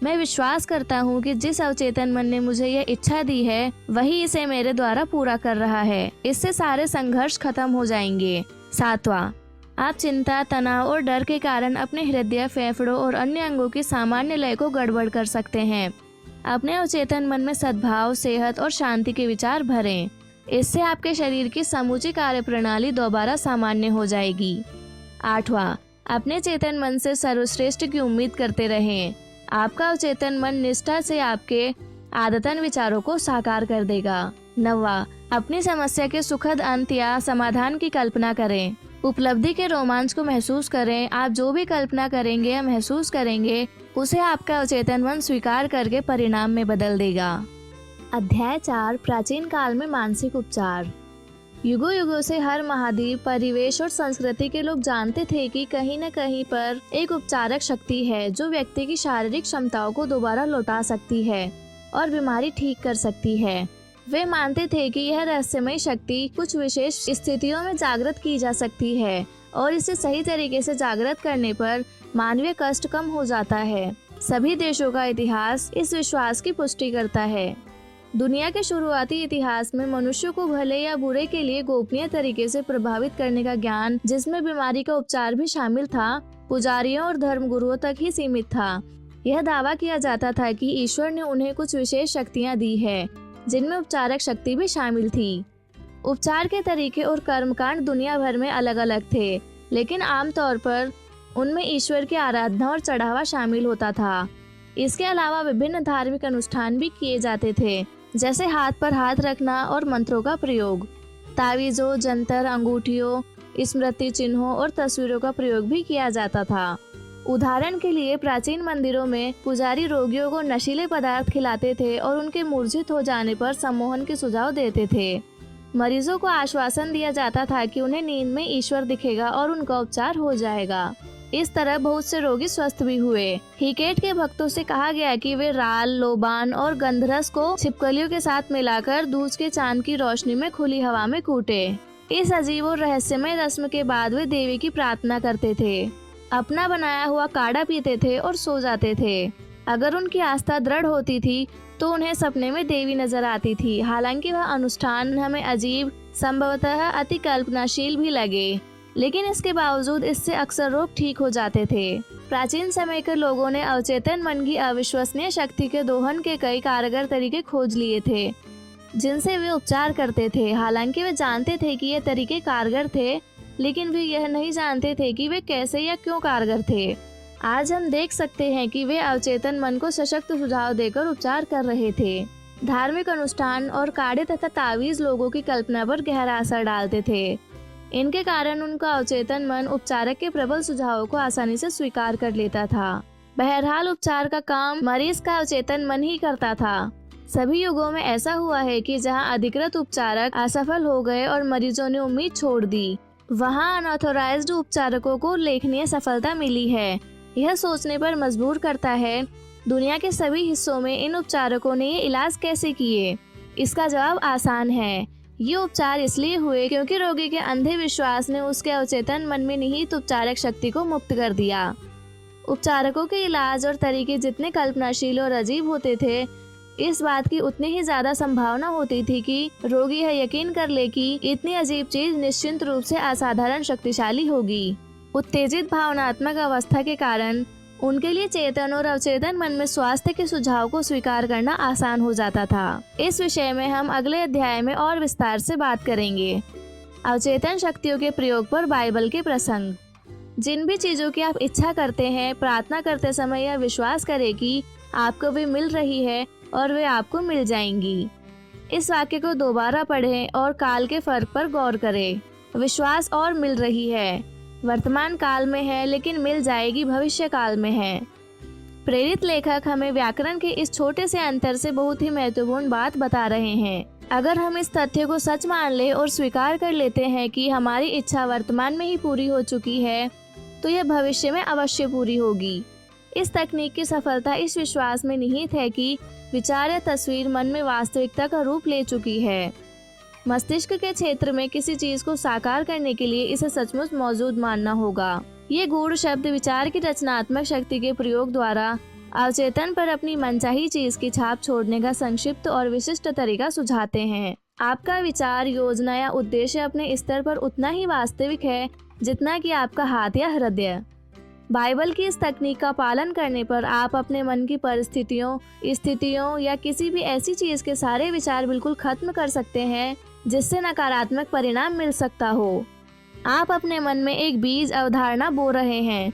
मैं विश्वास करता हूँ कि जिस अवचेतन मन ने मुझे यह इच्छा दी है वही इसे मेरे द्वारा पूरा कर रहा है। इससे सारे संघर्ष खत्म हो जाएंगे। सातवां, आप चिंता, तनाव और डर के कारण अपने हृदय, फेफड़ों और अन्य अंगों की सामान्य लय को गड़बड़ कर सकते हैं। अपने अवचेतन मन में सद्भाव, सेहत और शांति के विचार भरें। इससे आपके शरीर की समूची कार्यप्रणाली दोबारा सामान्य हो जाएगी। आठवां, अपने चेतन मन से सर्वश्रेष्ठ की उम्मीद करते रहें। आपका अवचेतन मन निष्ठा से आपके आदतन विचारों को साकार कर देगा। नौवां, अपनी समस्या के सुखद अंत या समाधान की कल्पना करें। उपलब्धि के रोमांच को महसूस करें। आप जो भी कल्पना करेंगे या महसूस करेंगे उसे आपका अवचेतन मन स्वीकार करके परिणाम में बदल देगा। अध्याय 4, प्राचीन काल में मानसिक उपचार। युगों युगों से हर महाद्वीप, परिवेश और संस्कृति के लोग जानते थे कि कहीं न कहीं पर एक उपचारक शक्ति है जो व्यक्ति की शारीरिक क्षमताओं को दोबारा लौटा सकती है और बीमारी ठीक कर सकती है। वे मानते थे कि यह रहस्यमय शक्ति कुछ विशेष स्थितियों में जागृत की जा सकती है और इसे सही तरीके से जागृत करने पर मानवीय कष्ट कम हो जाता है। सभी देशों का इतिहास इस विश्वास की पुष्टि करता है। दुनिया के शुरुआती इतिहास में मनुष्यों को भले या बुरे के लिए गोपनीय तरीके से प्रभावित करने का ज्ञान, जिसमें बीमारी का उपचार भी शामिल था, पुजारियों और धर्मगुरुओं तक ही सीमित था। यह दावा किया जाता था कि ईश्वर ने उन्हें कुछ विशेष शक्तियां दी है जिनमें उपचारक शक्ति भी शामिल थी। उपचार के तरीके और कर्मकांड दुनिया भर में अलग अलग थे, लेकिन आमतौर पर उनमें ईश्वर की आराधना और चढ़ावा शामिल होता था। इसके अलावा विभिन्न धार्मिक अनुष्ठान भी किए जाते थे, जैसे हाथ पर हाथ रखना और मंत्रों का प्रयोग। तावीज़ों, जंतर, अंगूठियों, स्मृति चिन्हों और तस्वीरों का प्रयोग भी किया जाता था। उदाहरण के लिए प्राचीन मंदिरों में पुजारी रोगियों को नशीले पदार्थ खिलाते थे और उनके मूर्छित हो जाने पर सम्मोहन के सुझाव देते थे। मरीजों को आश्वासन दिया जाता था कि उन्हें नींद में ईश्वर दिखेगा और उनका उपचार हो जाएगा। इस तरह बहुत से रोगी स्वस्थ भी हुए। हिकेट के भक्तों से कहा गया कि वे राल, लोबान और गंधरस को छिपकलियों के साथ मिलाकर दूज के चांद की रोशनी में खुली हवा में कूटे। इस अजीब और रहस्यमय रस्म के बाद वे देवी की प्रार्थना करते थे, अपना बनाया हुआ काढ़ा पीते थे और सो जाते थे। अगर उनकी आस्था दृढ़ होती थी तो उन्हें सपने में देवी नजर आती थी। हालांकि वह अनुष्ठान हमें अजीब, संभवतः अति कल्पनाशील भी लगे, लेकिन इसके बावजूद इससे अक्सर रोग ठीक हो जाते थे। प्राचीन समय के लोगों ने अवचेतन मन की अविश्वसनीय शक्ति के दोहन के कई कारगर तरीके खोज लिए थे, जिनसे वे उपचार करते थे। हालांकि वे जानते थे कि ये तरीके कारगर थे, लेकिन वे यह नहीं जानते थे कि वे कैसे या क्यों कारगर थे। आज हम देख सकते हैं कि वे अवचेतन मन को सशक्त सुझाव देकर उपचार कर रहे थे। धार्मिक अनुष्ठान और काढ़े तथा तावीज लोगों की कल्पना पर गहरा असर डालते थे। इनके कारण उनका अवचेतन मन उपचारक के प्रबल सुझावों को आसानी से स्वीकार कर लेता था। बहरहाल उपचार का काम मरीज का अवचेतन मन ही करता था। सभी युगों में ऐसा हुआ है कि जहां अधिकृत उपचारक असफल हो गए और मरीजों ने उम्मीद छोड़ दी, वहां अनऑथोराइज्ड उपचारकों को उल्लेखनीय सफलता मिली है। यह सोचने पर मजबूर करता है, दुनिया के सभी हिस्सों में इन उपचारकों ने ये इलाज कैसे किए? इसका जवाब आसान है। ये उपचार इसलिए हुए क्योंकि रोगी के अंधे विश्वास ने उसके अवचेतन मन में निहित उपचारक शक्ति को मुक्त कर दिया। उपचारकों के इलाज और तरीके जितने कल्पनाशील और अजीब होते थे, इस बात की उतनी ही ज्यादा संभावना होती थी कि रोगी यह यकीन कर ले कि इतनी अजीब चीज निश्चित रूप से असाधारण शक्तिशाली होगी। उत्तेजित भावनात्मक अवस्था के कारण उनके लिए चेतन और अवचेतन मन में स्वास्थ्य के सुझाव को स्वीकार करना आसान हो जाता था। इस विषय में हम अगले अध्याय में और विस्तार से बात करेंगे। अवचेतन शक्तियों के प्रयोग पर बाइबल के प्रसंग। जिन भी चीजों की आप इच्छा करते हैं, प्रार्थना करते समय यह विश्वास करें कि आपको वे मिल रही है और वे आपको मिल जाएंगी। इस वाक्य को दोबारा पढ़ें और काल के फर्क पर गौर करें। विश्वास और मिल रही है वर्तमान काल में है, लेकिन मिल जाएगी भविष्य काल में है। प्रेरित लेखक हमें व्याकरण के इस छोटे से अंतर से बहुत ही महत्वपूर्ण बात बता रहे हैं। अगर हम इस तथ्य को सच मान ले और स्वीकार कर लेते हैं कि हमारी इच्छा वर्तमान में ही पूरी हो चुकी है, तो यह भविष्य में अवश्य पूरी होगी। इस तकनीक की सफलता इस विश्वास में निहित है कि विचार या तस्वीर मन में वास्तविकता का रूप ले चुकी है। मस्तिष्क के क्षेत्र में किसी चीज को साकार करने के लिए इसे सचमुच मौजूद मानना होगा। ये गूढ़ शब्द विचार की रचनात्मक शक्ति के प्रयोग द्वारा अवचेतन पर अपनी मनचाही चीज की छाप छोड़ने का संक्षिप्त और विशिष्ट तरीका सुझाते हैं। आपका विचार, योजना या उद्देश्य अपने स्तर पर उतना ही वास्तविक है जितना कि आपका हाथ या हृदय। बाइबल की इस तकनीक का पालन करने पर आप अपने मन की परिस्थितियों, स्थितियों या किसी भी ऐसी चीज के सारे विचार बिल्कुल खत्म कर सकते हैं जिससे नकारात्मक परिणाम मिल सकता हो। आप अपने मन में एक बीज अवधारणा बो रहे हैं,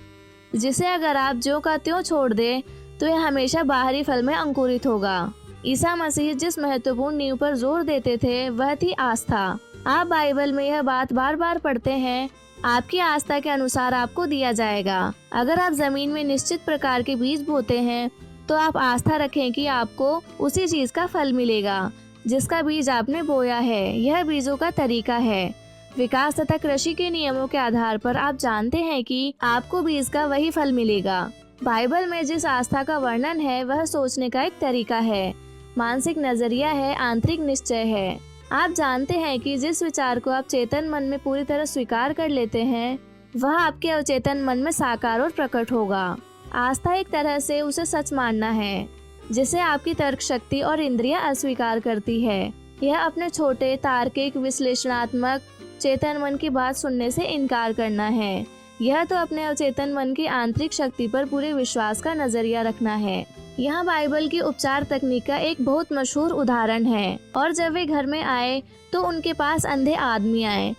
जिसे अगर आप ज्यों का त्यों छोड़ दें तो यह हमेशा बाहरी फल में अंकुरित होगा। ईसा मसीह जिस महत्वपूर्ण नींव पर जोर देते थे वह थी आस्था। आप बाइबल में यह बात बार बार पढ़ते हैं, आपकी आस्था के अनुसार आपको दिया जाएगा। अगर आप जमीन में निश्चित प्रकार के बीज बोते हैं तो आप आस्था रखें कि आपको उसी चीज का फल मिलेगा जिसका बीज आपने बोया है। यह बीजों का तरीका है। विकास तथा कृषि के नियमों के आधार पर आप जानते हैं कि आपको बीज का वही फल मिलेगा। बाइबल में जिस आस्था का वर्णन है वह सोचने का एक तरीका है, मानसिक नजरिया है, आंतरिक निश्चय है। आप जानते हैं कि जिस विचार को आप चेतन मन में पूरी तरह स्वीकार कर लेते हैं वह आपके अवचेतन मन में साकार और प्रकट होगा। आस्था एक तरह से उसे सच मानना है जिसे आपकी तर्क शक्ति और इंद्रियां अस्वीकार करती है। यह अपने छोटे, तार्किक, विश्लेषणात्मक चेतन मन की बात सुनने से इनकार करना है। यह तो अपने अवचेतन मन की आंतरिक शक्ति पर पूरे विश्वास का नजरिया रखना है। यहाँ बाइबल की उपचार तकनीक का एक बहुत मशहूर उदाहरण है। और जब वे घर में आए तो उनके पास अंधे आदमी आए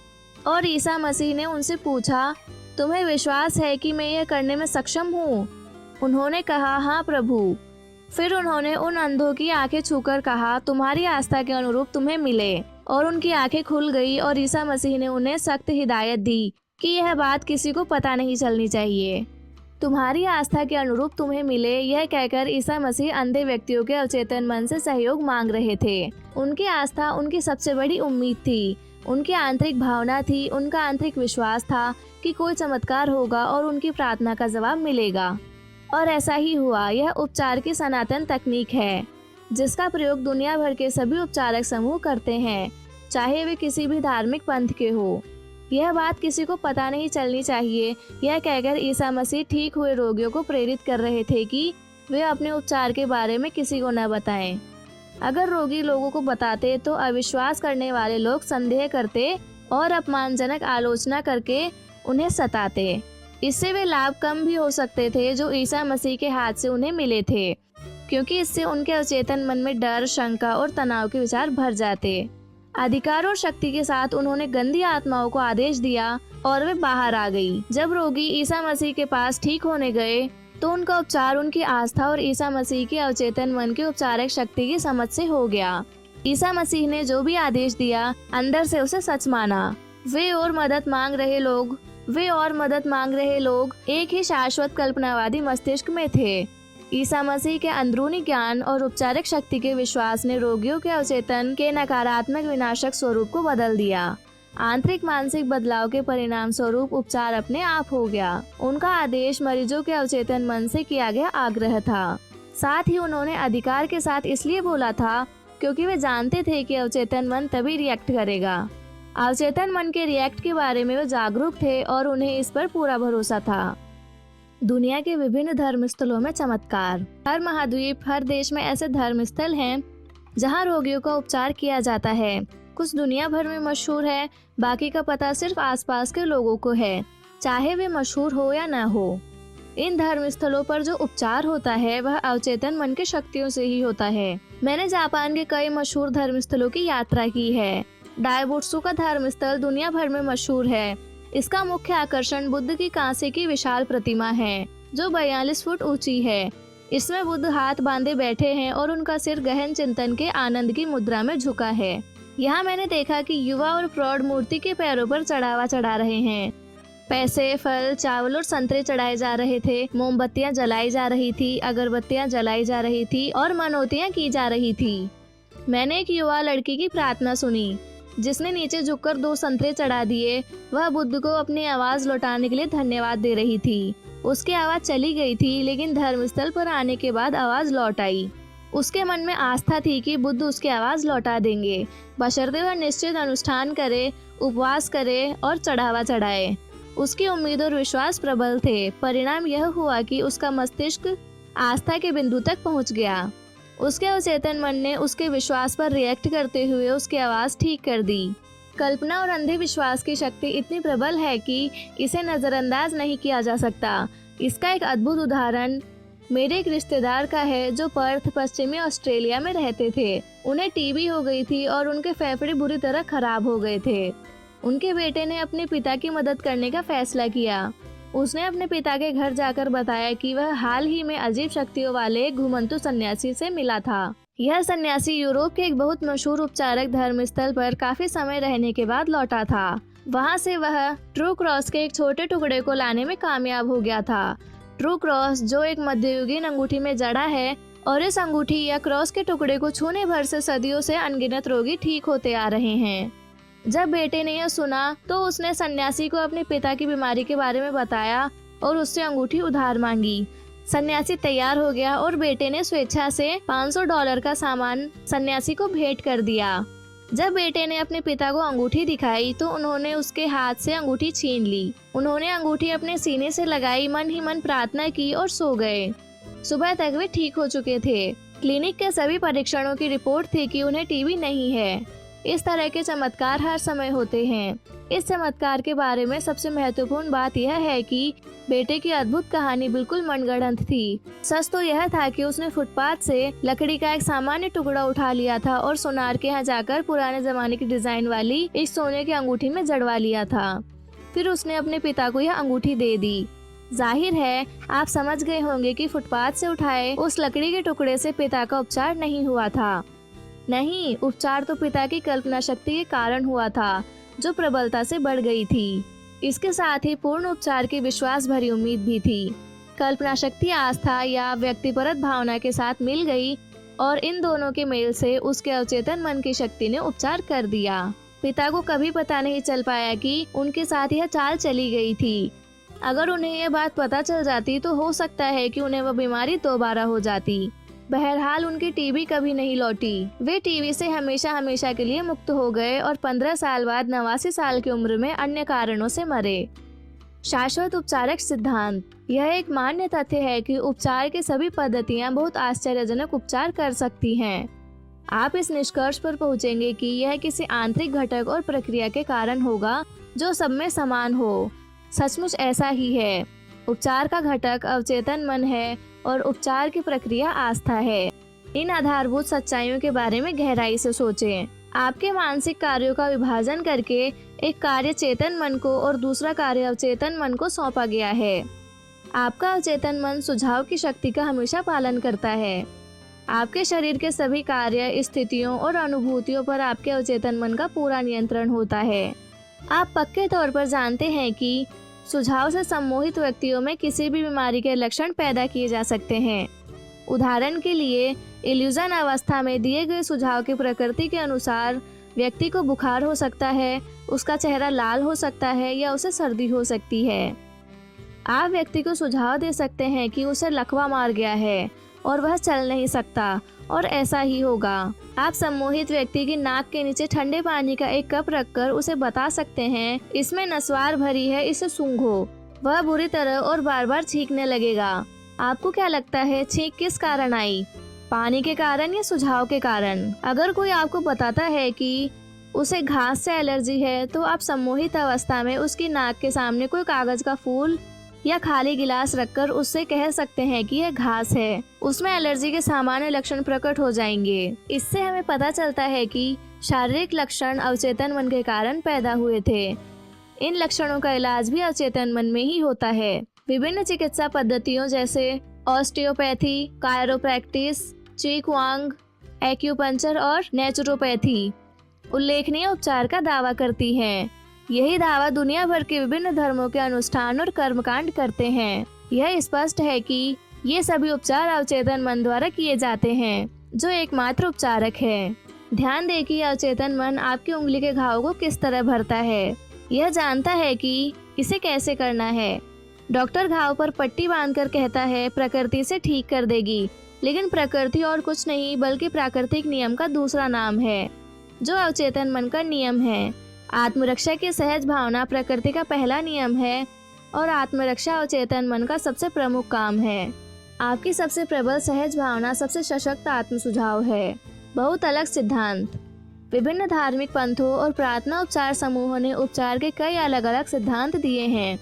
और ईसा मसीह ने उनसे पूछा, तुम्हें विश्वास है कि मैं यह करने में सक्षम हूँ? उन्होंने कहा, हाँ प्रभु। फिर उन्होंने उन अंधों की आंखें छूकर कहा, तुम्हारी आस्था के अनुरूप तुम्हें मिले। और उनकी आंखें खुल गई और ईसा मसीह ने उन्हें सख्त हिदायत दी कि यह बात किसी को पता नहीं चलनी चाहिए। तुम्हारी आस्था के अनुरूप तुम्हें मिले, यह कहकर ईसा मसीह अंधे व्यक्तियों के अवचेतन मन से सहयोग मांग रहे थे। उनकी आस्था उनकी सबसे बड़ी उम्मीद थी, उनकी आंतरिक भावना थी, उनका आंतरिक विश्वास था कि कोई चमत्कार होगा और उनकी प्रार्थना का जवाब मिलेगा। और ऐसा ही हुआ। यह उपचार की सनातन तकनीक है जिसका प्रयोग दुनिया भर के सभी उपचारक समूह करते हैं, चाहे वे किसी भी धार्मिक पंथ के हो। यह बात किसी को पता नहीं चलनी चाहिए, यह कहकर ईसा मसीह ठीक हुए रोगियों को प्रेरित कर रहे थे कि वे अपने उपचार के बारे में किसी को न बताएं। अगर रोगी लोगों को बताते तो अविश्वास करने वाले लोग संदेह करते और अपमानजनक आलोचना करके उन्हें सताते। इससे वे लाभ कम भी हो सकते थे जो ईसा मसीह के हाथ से उन्हें मिले थे, क्योंकि इससे उनके अचेतन मन में डर, शंका और तनाव के विचार भर जाते। अधिकार और शक्ति के साथ उन्होंने गंदी आत्माओं को आदेश दिया और वे बाहर आ गई। जब रोगी ईसा मसीह के पास ठीक होने गए तो उनका उपचार उनकी आस्था और ईसा मसीह के अवचेतन मन के उपचारक शक्ति की समझ से हो गया। ईसा मसीह ने जो भी आदेश दिया अंदर से उसे सच माना। वे और मदद मांग रहे लोग एक ही शाश्वत कल्पनावादी मस्तिष्क में थे। ईसा मसीह के अंदरूनी ज्ञान और उपचारक शक्ति के विश्वास ने रोगियों के अवचेतन के नकारात्मक विनाशक स्वरूप को बदल दिया। आंतरिक मानसिक बदलाव के परिणाम स्वरूप उपचार अपने आप हो गया। उनका आदेश मरीजों के अवचेतन मन से किया गया आग्रह था। साथ ही उन्होंने अधिकार के साथ इसलिए बोला था क्योंकि वे जानते थे कि अवचेतन मन तभी रिएक्ट करेगा। अवचेतन मन के रिएक्ट के बारे में वे जागरूक थे और उन्हें इस पर पूरा भरोसा था। दुनिया के विभिन्न धर्म स्थलों में चमत्कार। हर महाद्वीप, हर देश में ऐसे धर्म स्थल हैं जहां रोगियों का उपचार किया जाता है। कुछ दुनिया भर में मशहूर है, बाकी का पता सिर्फ आसपास के लोगों को है, चाहे वे मशहूर हो या न हो। इन धर्म स्थलों पर जो उपचार होता है वह अवचेतन मन की शक्तियों से ही होता है। मैंने जापान के कई मशहूर धर्म स्थलों की यात्रा की है। डाइबुत्सु का धर्म स्थल दुनिया भर में मशहूर है। इसका मुख्य आकर्षण बुद्ध की कांसे की विशाल प्रतिमा है जो 42 फुट ऊंची है। इसमें बुद्ध हाथ बांधे बैठे हैं और उनका सिर गहन चिंतन के आनंद की मुद्रा में झुका है। यहाँ मैंने देखा कि युवा और प्रौढ़ मूर्ति के पैरों पर चढ़ावा चढ़ा रहे हैं। पैसे, फल, चावल और संतरे चढ़ाए जा रहे थे। मोमबत्तियां जलाई जा रही थी, अगरबत्तियां जलाई जा रही थी और मनौतियां की जा रही थी। मैंने एक युवा लड़की की प्रार्थना सुनी जिसने नीचे झुककर 2 संतरे चढ़ा दिए। वह बुद्ध को अपनी आवाज लौटाने के लिए धन्यवाद दे रही थी। उसकी आवाज चली गई थी, लेकिन धर्मस्थल पर आने के बाद आवाज लौट आई। उसके मन में आस्था थी कि बुद्ध उसकी आवाज लौटा देंगे, बशर्ते वह निश्चित अनुष्ठान करे, उपवास करे और चढ़ावा चढ़ाए। उसकी उम्मीद और विश्वास प्रबल थे। परिणाम यह हुआ कि उसका मस्तिष्क आस्था के बिंदु तक पहुंच गया। उसके अवचेतन मन ने उसके विश्वास पर रिएक्ट करते हुए उसकी आवाज ठीक कर दी। कल्पना और अंधे विश्वास की शक्ति इतनी प्रबल है कि इसे नजरअंदाज नहीं किया जा सकता। इसका एक अद्भुत उदाहरण मेरे एक रिश्तेदार का है जो पर्थ, पश्चिमी ऑस्ट्रेलिया में रहते थे। उन्हें टीबी हो गई थी और उनके फेफड़े बुरी तरह खराब हो गए थे। उनके बेटे ने अपने पिता की मदद करने का फैसला किया। उसने अपने पिता के घर जाकर बताया कि वह हाल ही में अजीब शक्तियों वाले एक घुमंतु सन्यासी से मिला था। यह सन्यासी यूरोप के एक बहुत मशहूर उपचारक धर्मस्थल पर काफी समय रहने के बाद लौटा था। वहां से वह ट्रू क्रॉस के एक छोटे टुकड़े को लाने में कामयाब हो गया था। ट्रू क्रॉस जो एक मध्ययुगीन अंगूठी में जड़ा है, और इस अंगूठी या क्रॉस के टुकड़े को छूने भर से सदियों से अनगिनत रोगी ठीक होते आ रहे हैं। जब बेटे ने यह सुना तो उसने सन्यासी को अपने पिता की बीमारी के बारे में बताया और उससे अंगूठी उधार मांगी। सन्यासी तैयार हो गया और बेटे ने स्वेच्छा से $500 का सामान सन्यासी को भेंट कर दिया। जब बेटे ने अपने पिता को अंगूठी दिखाई तो उन्होंने उसके हाथ से अंगूठी छीन ली। उन्होंने अंगूठी अपने सीने से लगाई, मन ही मन प्रार्थना की और सो गए। सुबह तक वे ठीक हो चुके थे। क्लिनिक के सभी परीक्षणों की रिपोर्ट थी कि उन्हें टीबी नहीं है। इस तरह के चमत्कार हर समय होते हैं। इस चमत्कार के बारे में सबसे महत्वपूर्ण बात यह है कि बेटे की अद्भुत कहानी बिल्कुल मनगढ़ंत थी। सच तो यह था कि उसने फुटपाथ से लकड़ी का एक सामान्य टुकड़ा उठा लिया था और सोनार के यहाँ जाकर पुराने जमाने की डिजाइन वाली इस सोने की अंगूठी में जड़वा लिया था। फिर उसने अपने पिता को यह अंगूठी दे दी। जाहिर है आप समझ गए होंगे कि फुटपाथ से उठाए उस लकड़ी के टुकड़े से पिता का उपचार नहीं हुआ था। नहीं, उपचार तो पिता की कल्पना शक्ति के कारण हुआ था, जो प्रबलता से बढ़ गई थी। इसके साथ ही पूर्ण उपचार की विश्वास भरी उम्मीद भी थी। कल्पना शक्ति आस्था या व्यक्तिपरक भावना के साथ मिल गई और इन दोनों के मेल से उसके अवचेतन मन की शक्ति ने उपचार कर दिया। पिता को कभी पता नहीं चल पाया कि उनके साथ यह चाल चली गई थी। अगर उन्हें यह बात पता चल जाती तो हो सकता है कि उन्हें वह बीमारी दोबारा हो जाती। बहरहाल उनकी टीबी कभी नहीं लौटी। वे टीबी से हमेशा हमेशा के लिए मुक्त हो गए और 15 साल बाद 89 साल की उम्र में अन्य कारणों से मरे। शाश्वत उपचारक सिद्धांत। यह एक मान्य तथ्य है कि उपचार की सभी पद्धतियां बहुत आश्चर्यजनक उपचार कर सकती हैं। आप इस निष्कर्ष पर पहुंचेंगे कि यह किसी आंतरिक घटक और प्रक्रिया के कारण होगा जो सब में समान हो। सचमुच ऐसा ही है। उपचार का घटक अवचेतन मन है और उपचार की प्रक्रिया आस्था है। इन आधारभूत सच्चाइयों के बारे में गहराई से सोचें। आपके मानसिक कार्यों का विभाजन करके एक कार्य चेतन मन को और दूसरा कार्य अवचेतन मन को सौंपा गया है। आपका अवचेतन मन सुझाव की शक्ति का हमेशा पालन करता है। आपके शरीर के सभी कार्य, स्थितियों और अनुभूतियों पर आपके अवचेतन मन का पूरा नियंत्रण होता है। आप पक्के तौर पर जानते हैं कि सुझाव से सम्मोहित व्यक्तियों में किसी भी बीमारी के लक्षण पैदा किए जा सकते हैं। उदाहरण के लिए, इल्यूजन अवस्था में दिए गए सुझाव की प्रकृति के अनुसार व्यक्ति को बुखार हो सकता है, उसका चेहरा लाल हो सकता है या उसे सर्दी हो सकती है। आप व्यक्ति को सुझाव दे सकते हैं कि उसे लकवा मार गया है और वह चल नहीं सकता, और ऐसा ही होगा। आप सम्मोहित व्यक्ति की नाक के नीचे ठंडे पानी का एक कप रखकर उसे बता सकते हैं, इसमें नस्वार भरी है, इसे सूंघो। वह बुरी तरह और बार बार छींकने लगेगा। आपको क्या लगता है, छींक किस कारण आई? पानी के कारण या सुझाव के कारण? अगर कोई आपको बताता है कि उसे घास से एलर्जी है, तो आप सम्मोहित अवस्था में उसकी नाक के सामने कोई कागज का फूल या खाली गिलास रखकर उससे कह सकते हैं कि यह घास है। उसमें एलर्जी के सामान्य लक्षण प्रकट हो जाएंगे। इससे हमें पता चलता है कि शारीरिक लक्षण अवचेतन मन के कारण पैदा हुए थे। इन लक्षणों का इलाज भी अवचेतन मन में ही होता है। विभिन्न चिकित्सा पद्धतियों जैसे ऑस्टियोपैथी, कायरोप्रैक्टिस, चीकुआंग, एक्यूपंक्चर और नेचुरोपैथी उल्लेखनीय उपचार का दावा करती हैं। यही दावा दुनिया भर के विभिन्न धर्मों के अनुष्ठान और कर्मकांड करते हैं। यह स्पष्ट है कि ये सभी उपचार अवचेतन मन द्वारा किए जाते हैं, जो एकमात्र उपचारक है। ध्यान दें कि अवचेतन मन आपकी उंगली के घाव को किस तरह भरता है। यह जानता है कि इसे कैसे करना है। डॉक्टर घाव पर पट्टी बांधकर कहता है प्रकृति से ठीक कर देगी, लेकिन प्रकृति और कुछ नहीं बल्कि प्राकृतिक नियम का दूसरा नाम है, जो अवचेतन मन का नियम है। आत्मरक्षा की सहज भावना प्रकृति का पहला नियम है और आत्मरक्षा अवचेतन मन का सबसे प्रमुख काम है। आपकी सबसे प्रबल सहज भावना सबसे सशक्त आत्म सुझाव है। बहुत अलग सिद्धांत। विभिन्न धार्मिक पंथों और प्रार्थना उपचार समूहों ने उपचार के कई अलग अलग सिद्धांत दिए हैं।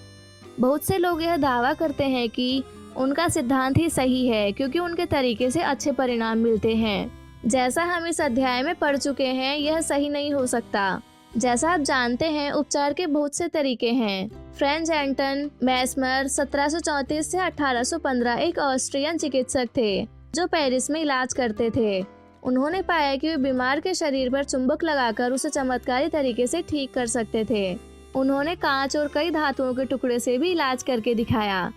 बहुत से लोग यह दावा करते हैं कि उनका सिद्धांत ही सही है क्योंकि उनके तरीके से अच्छे परिणाम मिलते हैं। जैसा हम इस अध्याय में पढ़ चुके हैं, यह सही नहीं हो सकता। जैसा आप जानते हैं, उपचार के बहुत से तरीके हैं। फ्रेंच एंटन मैस्मर 1734 से 1815 एक ऑस्ट्रियन चिकित्सक थे जो पेरिस में इलाज करते थे। उन्होंने पाया कि वे बीमार के शरीर पर चुंबक लगाकर उसे चमत्कारी तरीके से ठीक कर सकते थे। उन्होंने कांच और कई धातुओं के टुकड़े से भी इलाज करके दिखाया।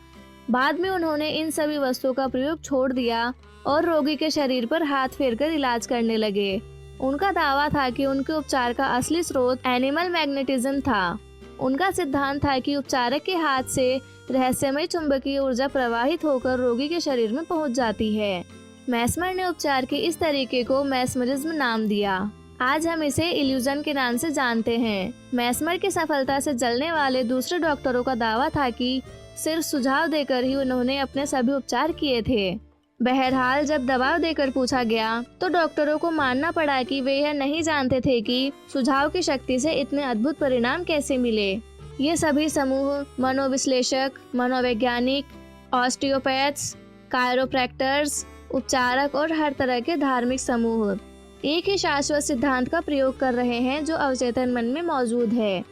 बाद में उन्होंने इन सभी वस्तुओं का प्रयोग छोड़ दिया और रोगी के शरीर पर हाथ फेरकर इलाज करने लगे। उनका दावा था कि उनके उपचार का असली स्रोत एनिमल मैग्नेटिज्म था। उनका सिद्धांत था कि उपचारक के हाथ से रहस्यमय चुंबकीय ऊर्जा प्रवाहित होकर रोगी के शरीर में पहुंच जाती है। मैस्मर ने उपचार के इस तरीके को मैस्मरिज्म नाम दिया। आज हम इसे इल्यूजन के नाम से जानते हैं। मैस्मर की सफलता से जलने वाले दूसरे डॉक्टरों का दावा था कि सिर्फ सुझाव देकर ही उन्होंने अपने सभी उपचार किए थे। बहरहाल जब दबाव देकर पूछा गया तो डॉक्टरों को मानना पड़ा कि वे यह नहीं जानते थे कि सुझाव की शक्ति से इतने अद्भुत परिणाम कैसे मिले। ये सभी समूह मनोविश्लेषक, मनोवैज्ञानिक, ऑस्टियोपैथ्स, कायरोप्रैक्टर्स, उपचारक और हर तरह के धार्मिक समूह एक ही शाश्वत सिद्धांत का प्रयोग कर रहे हैं जो अवचेतन मन में मौजूद है।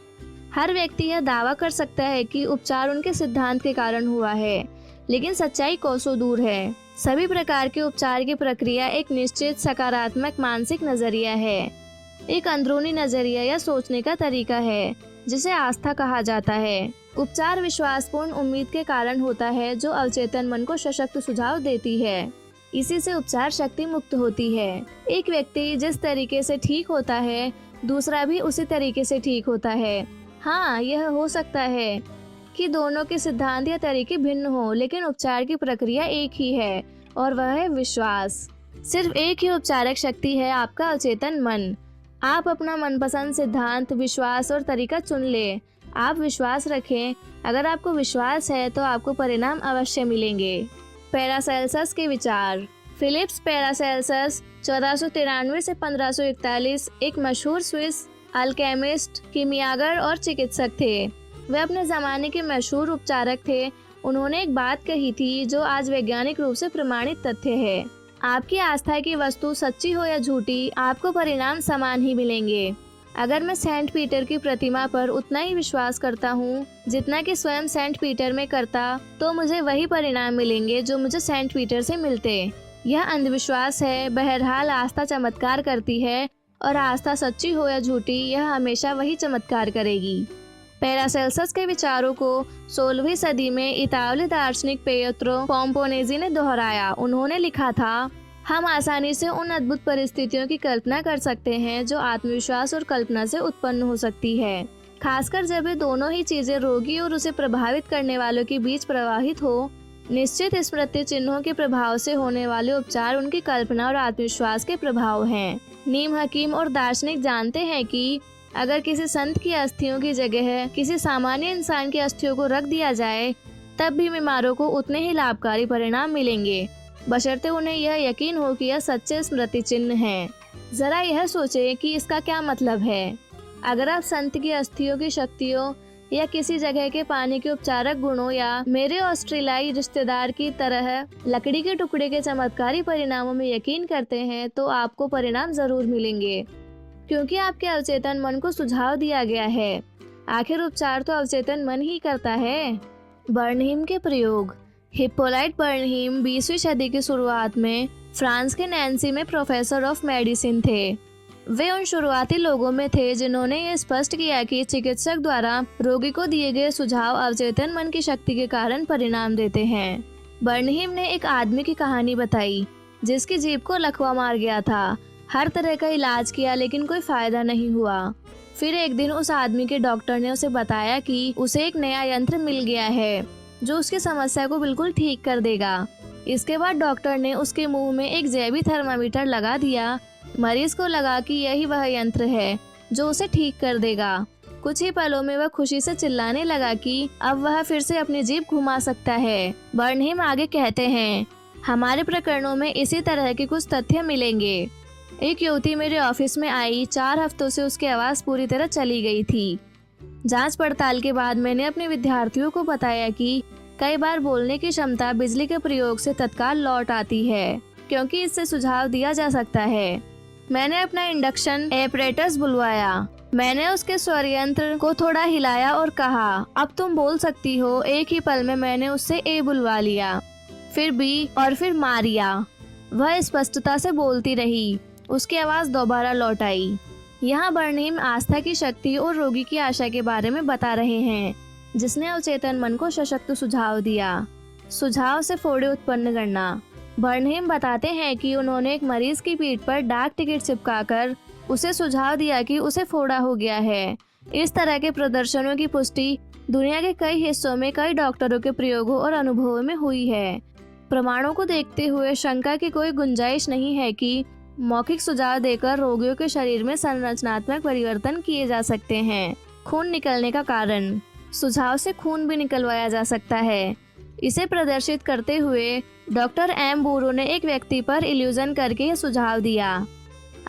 हर व्यक्ति यह दावा कर सकता है कि उपचार उनके सिद्धांत के कारण हुआ है, लेकिन सच्चाई कोसों दूर है। सभी प्रकार के उपचार की प्रक्रिया एक निश्चित सकारात्मक मानसिक नजरिया है, एक अंदरूनी नजरिया या सोचने का तरीका है जिसे आस्था कहा जाता है। उपचार विश्वासपूर्ण उम्मीद के कारण होता है जो अवचेतन मन को सशक्त सुझाव देती है। इसी से उपचार शक्ति मुक्त होती है। एक व्यक्ति जिस तरीके से ठीक होता है, दूसरा भी उसी तरीके से ठीक होता है। हाँ, यह हो सकता है कि दोनों के सिद्धांत या तरीके भिन्न हो, लेकिन उपचार की प्रक्रिया एक ही है और वह है विश्वास। सिर्फ एक ही उपचारक शक्ति है, आपका अवचेतन मन। आप अपना मनपसंद सिद्धांत, विश्वास और तरीका चुन ले। आप विश्वास रखें। अगर आपको विश्वास है तो आपको परिणाम अवश्य मिलेंगे। पैरासेल्सस के विचार। फिलिप्स पैरासेल्सस 1493 से 1541 एक मशहूर स्विस अल्केमिस्ट, कीमियागर और चिकित्सक थे। वे अपने ज़माने के मशहूर उपचारक थे। उन्होंने एक बात कही थी जो आज वैज्ञानिक रूप से प्रमाणित तथ्य है। आपकी आस्था की वस्तु सच्ची हो या झूठी, आपको परिणाम समान ही मिलेंगे। अगर मैं सेंट पीटर की प्रतिमा पर उतना ही विश्वास करता हूँ जितना कि स्वयं सेंट पीटर में करता, तो मुझे वही परिणाम मिलेंगे जो मुझे सेंट पीटर से मिलते। यह अंधविश्वास है। बहरहाल आस्था चमत्कार करती है, और आस्था सच्ची हो या झूठी, यह हमेशा वही चमत्कार करेगी। पैरासेल्सस के विचारों को 16वीं सदी में इतालवी दार्शनिक पिएत्रो पोम्पोनेजी ने दोहराया। उन्होंने लिखा था, हम आसानी से उन अद्भुत परिस्थितियों की कल्पना कर सकते हैं जो आत्मविश्वास और कल्पना से उत्पन्न हो सकती है, खासकर जब ये दोनों ही चीजें रोगी और उसे प्रभावित करने वालों के बीच प्रवाहित हो। निश्चित स्मृति चिन्हों के प्रभाव से होने वाले उपचार उनकी कल्पना और आत्मविश्वास के प्रभाव हैं। नीम हकीम और दार्शनिक जानते हैं कि अगर किसी संत की अस्थियों की जगह किसी सामान्य इंसान की अस्थियों को रख दिया जाए, तब भी बीमारों को उतने ही लाभकारी परिणाम मिलेंगे, बशर्ते उन्हें यह यकीन हो कि यह सच्चे स्मृति चिन्ह हैं। जरा यह सोचें कि इसका क्या मतलब है। अगर आप संत की अस्थियों की शक्तियों या किसी जगह के पानी के उपचारक गुणों या मेरे ऑस्ट्रेलियाई रिश्तेदार की तरह लकड़ी के टुकड़े के चमत्कारी परिणामों में यकीन करते हैं, तो आपको परिणाम जरूर मिलेंगे, क्योंकि आपके अवचेतन मन को सुझाव दिया गया है। आखिर उपचार तो अवचेतन मन ही करता है। बर्नहीम के प्रयोग। हिप्पोलाइट बर्नहीम 20वीं सदी की शुरुआत में फ्रांस के नैन्सी में प्रोफेसर ऑफ मेडिसिन थे। वे उन शुरुआती लोगों में थे जिन्होंने ये स्पष्ट किया कि चिकित्सक द्वारा रोगी को दिए गए सुझाव अवचेतन मन की शक्ति के कारण परिणाम देते हैं। बर्नहीम ने एक आदमी की कहानी बताई जिसकी जीभ को लकवा मार गया था। हर तरह का इलाज किया, लेकिन कोई फायदा नहीं हुआ। फिर एक दिन उस आदमी के डॉक्टर ने उसे बताया कि उसे एक नया यंत्र मिल गया है जो उसकी समस्या को बिल्कुल ठीक कर देगा। इसके बाद डॉक्टर ने उसके मुंह में एक जैवी थर्मामीटर लगा दिया। मरीज को लगा कि यही वह यंत्र है जो उसे ठीक कर देगा। कुछ ही पलों में वह खुशी से चिल्लाने लगा कि अब वह फिर से अपनी जीभ घुमा सकता है। बर्नहीम आगे कहते हैं, हमारे प्रकरणों में इसी तरह के कुछ तथ्य मिलेंगे। एक युवती मेरे ऑफिस में आई। 4 हफ्तों से उसकी आवाज़ पूरी तरह चली गई थी। जांच पड़ताल के बाद मैंने अपने विद्यार्थियों को बताया कि कई बार बोलने की क्षमता बिजली के प्रयोग से तत्काल लौट आती है, क्योंकि इससे सुझाव दिया जा सकता है। मैंने अपना इंडक्शन एपरेटस बुलवाया। मैंने उसके स्वर यंत्र को थोड़ा हिलाया और कहा, अब तुम बोल सकती हो। एक ही पल में मैंने उससे ए बुलवा लिया, फिर बी और फिर मारिया। वह स्पष्टता से बोलती रही। उसकी आवाज़ दोबारा लौट आई। यहाँ बर्नहीम आस्था की शक्ति और रोगी की आशा के बारे में बता रहे हैं, जिसने अवचेतन मन को सशक्त सुझाव दिया। सुझाव से फोड़े उत्पन्न करना। बर्नहीम बताते हैं कि उन्होंने एक मरीज की पीठ पर डाक टिकट चिपकाकर उसे सुझाव दिया कि उसे फोड़ा हो गया है। इस तरह के प्रदर्शनों की पुष्टि दुनिया के कई हिस्सों में कई डॉक्टरों के प्रयोगों और अनुभवों में हुई है। प्रमाणों को देखते हुए शंका की कोई गुंजाइश नहीं है कि मौखिक सुझाव देकर रोगियों के शरीर में संरचनात्मक परिवर्तन किए जा सकते हैं। खून निकलने का कारण। सुझाव से खून भी निकलवाया जा सकता है। इसे प्रदर्शित करते हुए डॉक्टर एम बूरो ने एक व्यक्ति पर इल्यूजन करके यह सुझाव दिया।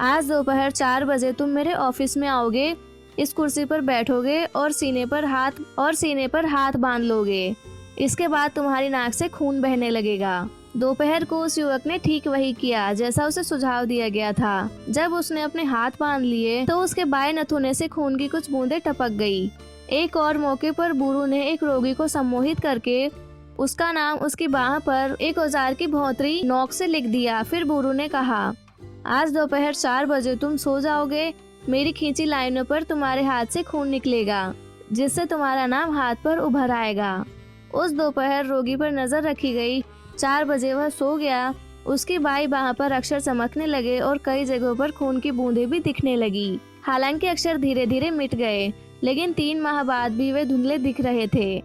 आज दोपहर 4 बजे तुम मेरे ऑफिस में आओगे, इस कुर्सी पर बैठोगे और सीने पर हाथ बांध लोगे। इसके बाद तुम्हारी नाक से खून बहने लगेगा। दोपहर को उस युवक ने ठीक वही किया जैसा उसे सुझाव दिया गया था। जब उसने अपने हाथ बांध लिए तो उसके बाएं नथुने से खून की कुछ बूंदें टपक गई। एक और मौके पर बुरू ने एक रोगी को सम्मोहित करके उसका नाम उसकी बाह पर एक औजार की भौंतरी नोक से लिख दिया। फिर बुरू ने कहा, आज दोपहर 4 बजे तुम सो जाओगे। मेरी खींची लाइनों पर तुम्हारे हाथ से खून निकलेगा, जिससे तुम्हारा नाम हाथ पर उभर आएगा। उस दोपहर रोगी पर नजर रखी गई। 4 बजे वह सो गया। उसकी बाई बाह पर अक्षर चमकने लगे और कई जगहों पर खून की बूंदें भी दिखने लगी। हालांकि अक्षर धीरे धीरे मिट गए, लेकिन 3 माह बाद भी वे धुंधले दिख रहे थे।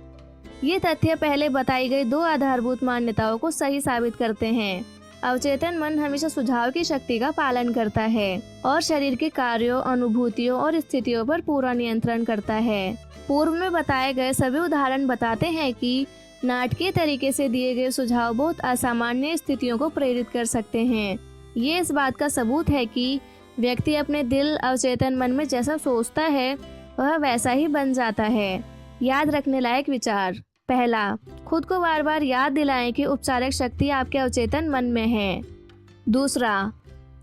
ये तथ्य पहले बताई गई 2 आधारभूत मान्यताओं को सही साबित करते हैं। अवचेतन मन हमेशा सुझाव की शक्ति का पालन करता है और शरीर के कार्यों, अनुभूतियों और स्थितियों पर पूरा नियंत्रण करता है। पूर्व में बताए गए सभी उदाहरण बताते हैं कि नाटकीय तरीके से दिए गए सुझाव बहुत असामान्य स्थितियों को प्रेरित कर सकते हैं। ये इस बात का सबूत है कि व्यक्ति अपने दिल अवचेतन मन में जैसा सोचता है वह वैसा ही बन जाता है। याद रखने लायक विचार। पहला, खुद को बार बार याद दिलाएं कि उपचारक शक्ति आपके अवचेतन मन में है। दूसरा,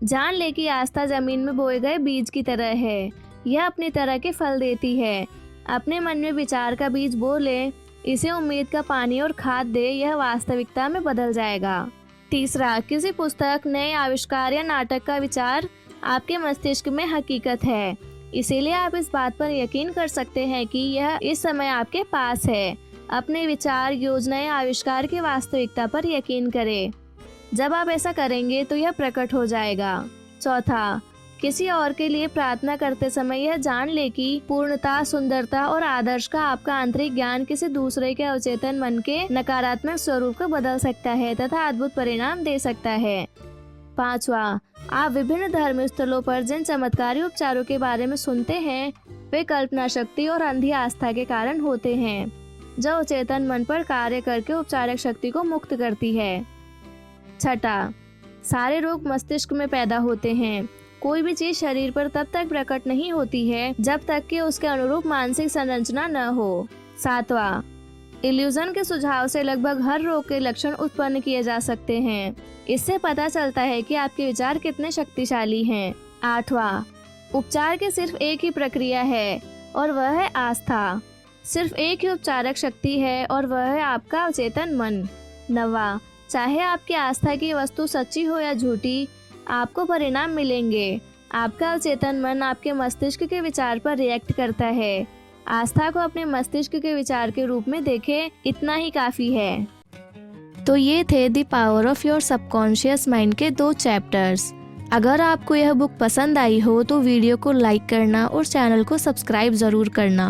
जान ले कि आस्था जमीन में बोए गए बीज की तरह है। यह अपनी तरह के फल देती है। अपने मन में विचार का बीज बो ले, इसे उम्मीद का पानी और खाद दे, यह वास्तविकता में बदल जाएगा। तीसरा, किसी पुस्तक, नए आविष्कार या नाटक का विचार आपके मस्तिष्क में हकीकत है, इसीलिए आप इस बात पर यकीन कर सकते हैं कि यह इस समय आपके पास है। अपने विचार, योजनाएं, आविष्कार की वास्तविकता पर यकीन करें। जब आप ऐसा करेंगे तो यह प्रकट हो जाएगा। चौथा, किसी और के लिए प्रार्थना करते समय यह जान ले कि पूर्णता, सुंदरता और आदर्श का आपका आंतरिक ज्ञान किसी दूसरे के अवचेतन मन के नकारात्मक स्वरूप को बदल सकता है तथा अद्भुत परिणाम दे सकता है। पांचवा, आप विभिन्न धर्म स्थलों पर जिन चमत्कारी उपचारों के बारे में सुनते हैं वे कल्पना शक्ति और अंधी आस्था के कारण होते हैं, जो अवचेतन मन पर कार्य करके उपचारक शक्ति को मुक्त करती है। छठा, सारे रोग मस्तिष्क में पैदा होते हैं। कोई भी चीज शरीर पर तब तक प्रकट नहीं होती है जब तक कि उसके अनुरूप मानसिक संरचना न हो। सातवां, इल्यूजन के सुझाव से लगभग हर रोग के लक्षण उत्पन्न किए जा सकते हैं। इससे पता चलता है कि आपके विचार कितने शक्तिशाली हैं। आठवां, उपचार की सिर्फ एक ही प्रक्रिया है और वह है आस्था। सिर्फ एक ही उपचारक शक्ति है और वह है आपका अवचेतन मन। नवा, चाहे आपकी आस्था की वस्तु सच्ची हो या झूठी, आपको परिणाम मिलेंगे। आपका अवचेतन मन आपके मस्तिष्क के विचार पर रिएक्ट करता है। आस्था को अपने मस्तिष्क के विचार के रूप में देखें, इतना ही काफी है। तो ये थे the power of your subconscious mind के 2 चैप्टर्स। अगर आपको यह बुक पसंद आई हो तो वीडियो को लाइक करना और चैनल को सब्सक्राइब जरूर करना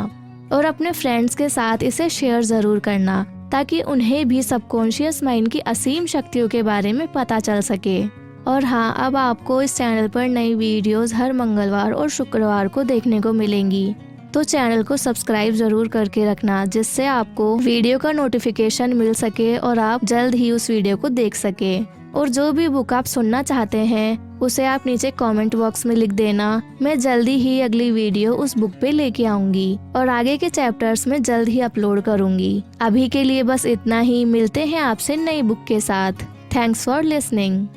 और अपने फ्रेंड्स के साथ इसे शेयर जरूर करना, ताकि उन्हें भी सबकॉन्शियस माइंड की असीम शक्तियों के बारे में पता चल सके। और हाँ, अब आपको इस चैनल पर नई वीडियोस हर मंगलवार और शुक्रवार को देखने को मिलेंगी, तो चैनल को सब्सक्राइब जरूर करके रखना, जिससे आपको वीडियो का नोटिफिकेशन मिल सके और आप जल्द ही उस वीडियो को देख सके। और जो भी बुक आप सुनना चाहते हैं उसे आप नीचे कमेंट बॉक्स में लिख देना। मैं जल्दी ही अगली वीडियो उस बुक पे लेके आऊंगी और आगे के चैप्टर्स में जल्द ही अपलोड करूंगी। अभी के लिए बस इतना ही। मिलते हैं आपसे नई बुक के साथ। Thanks for listening.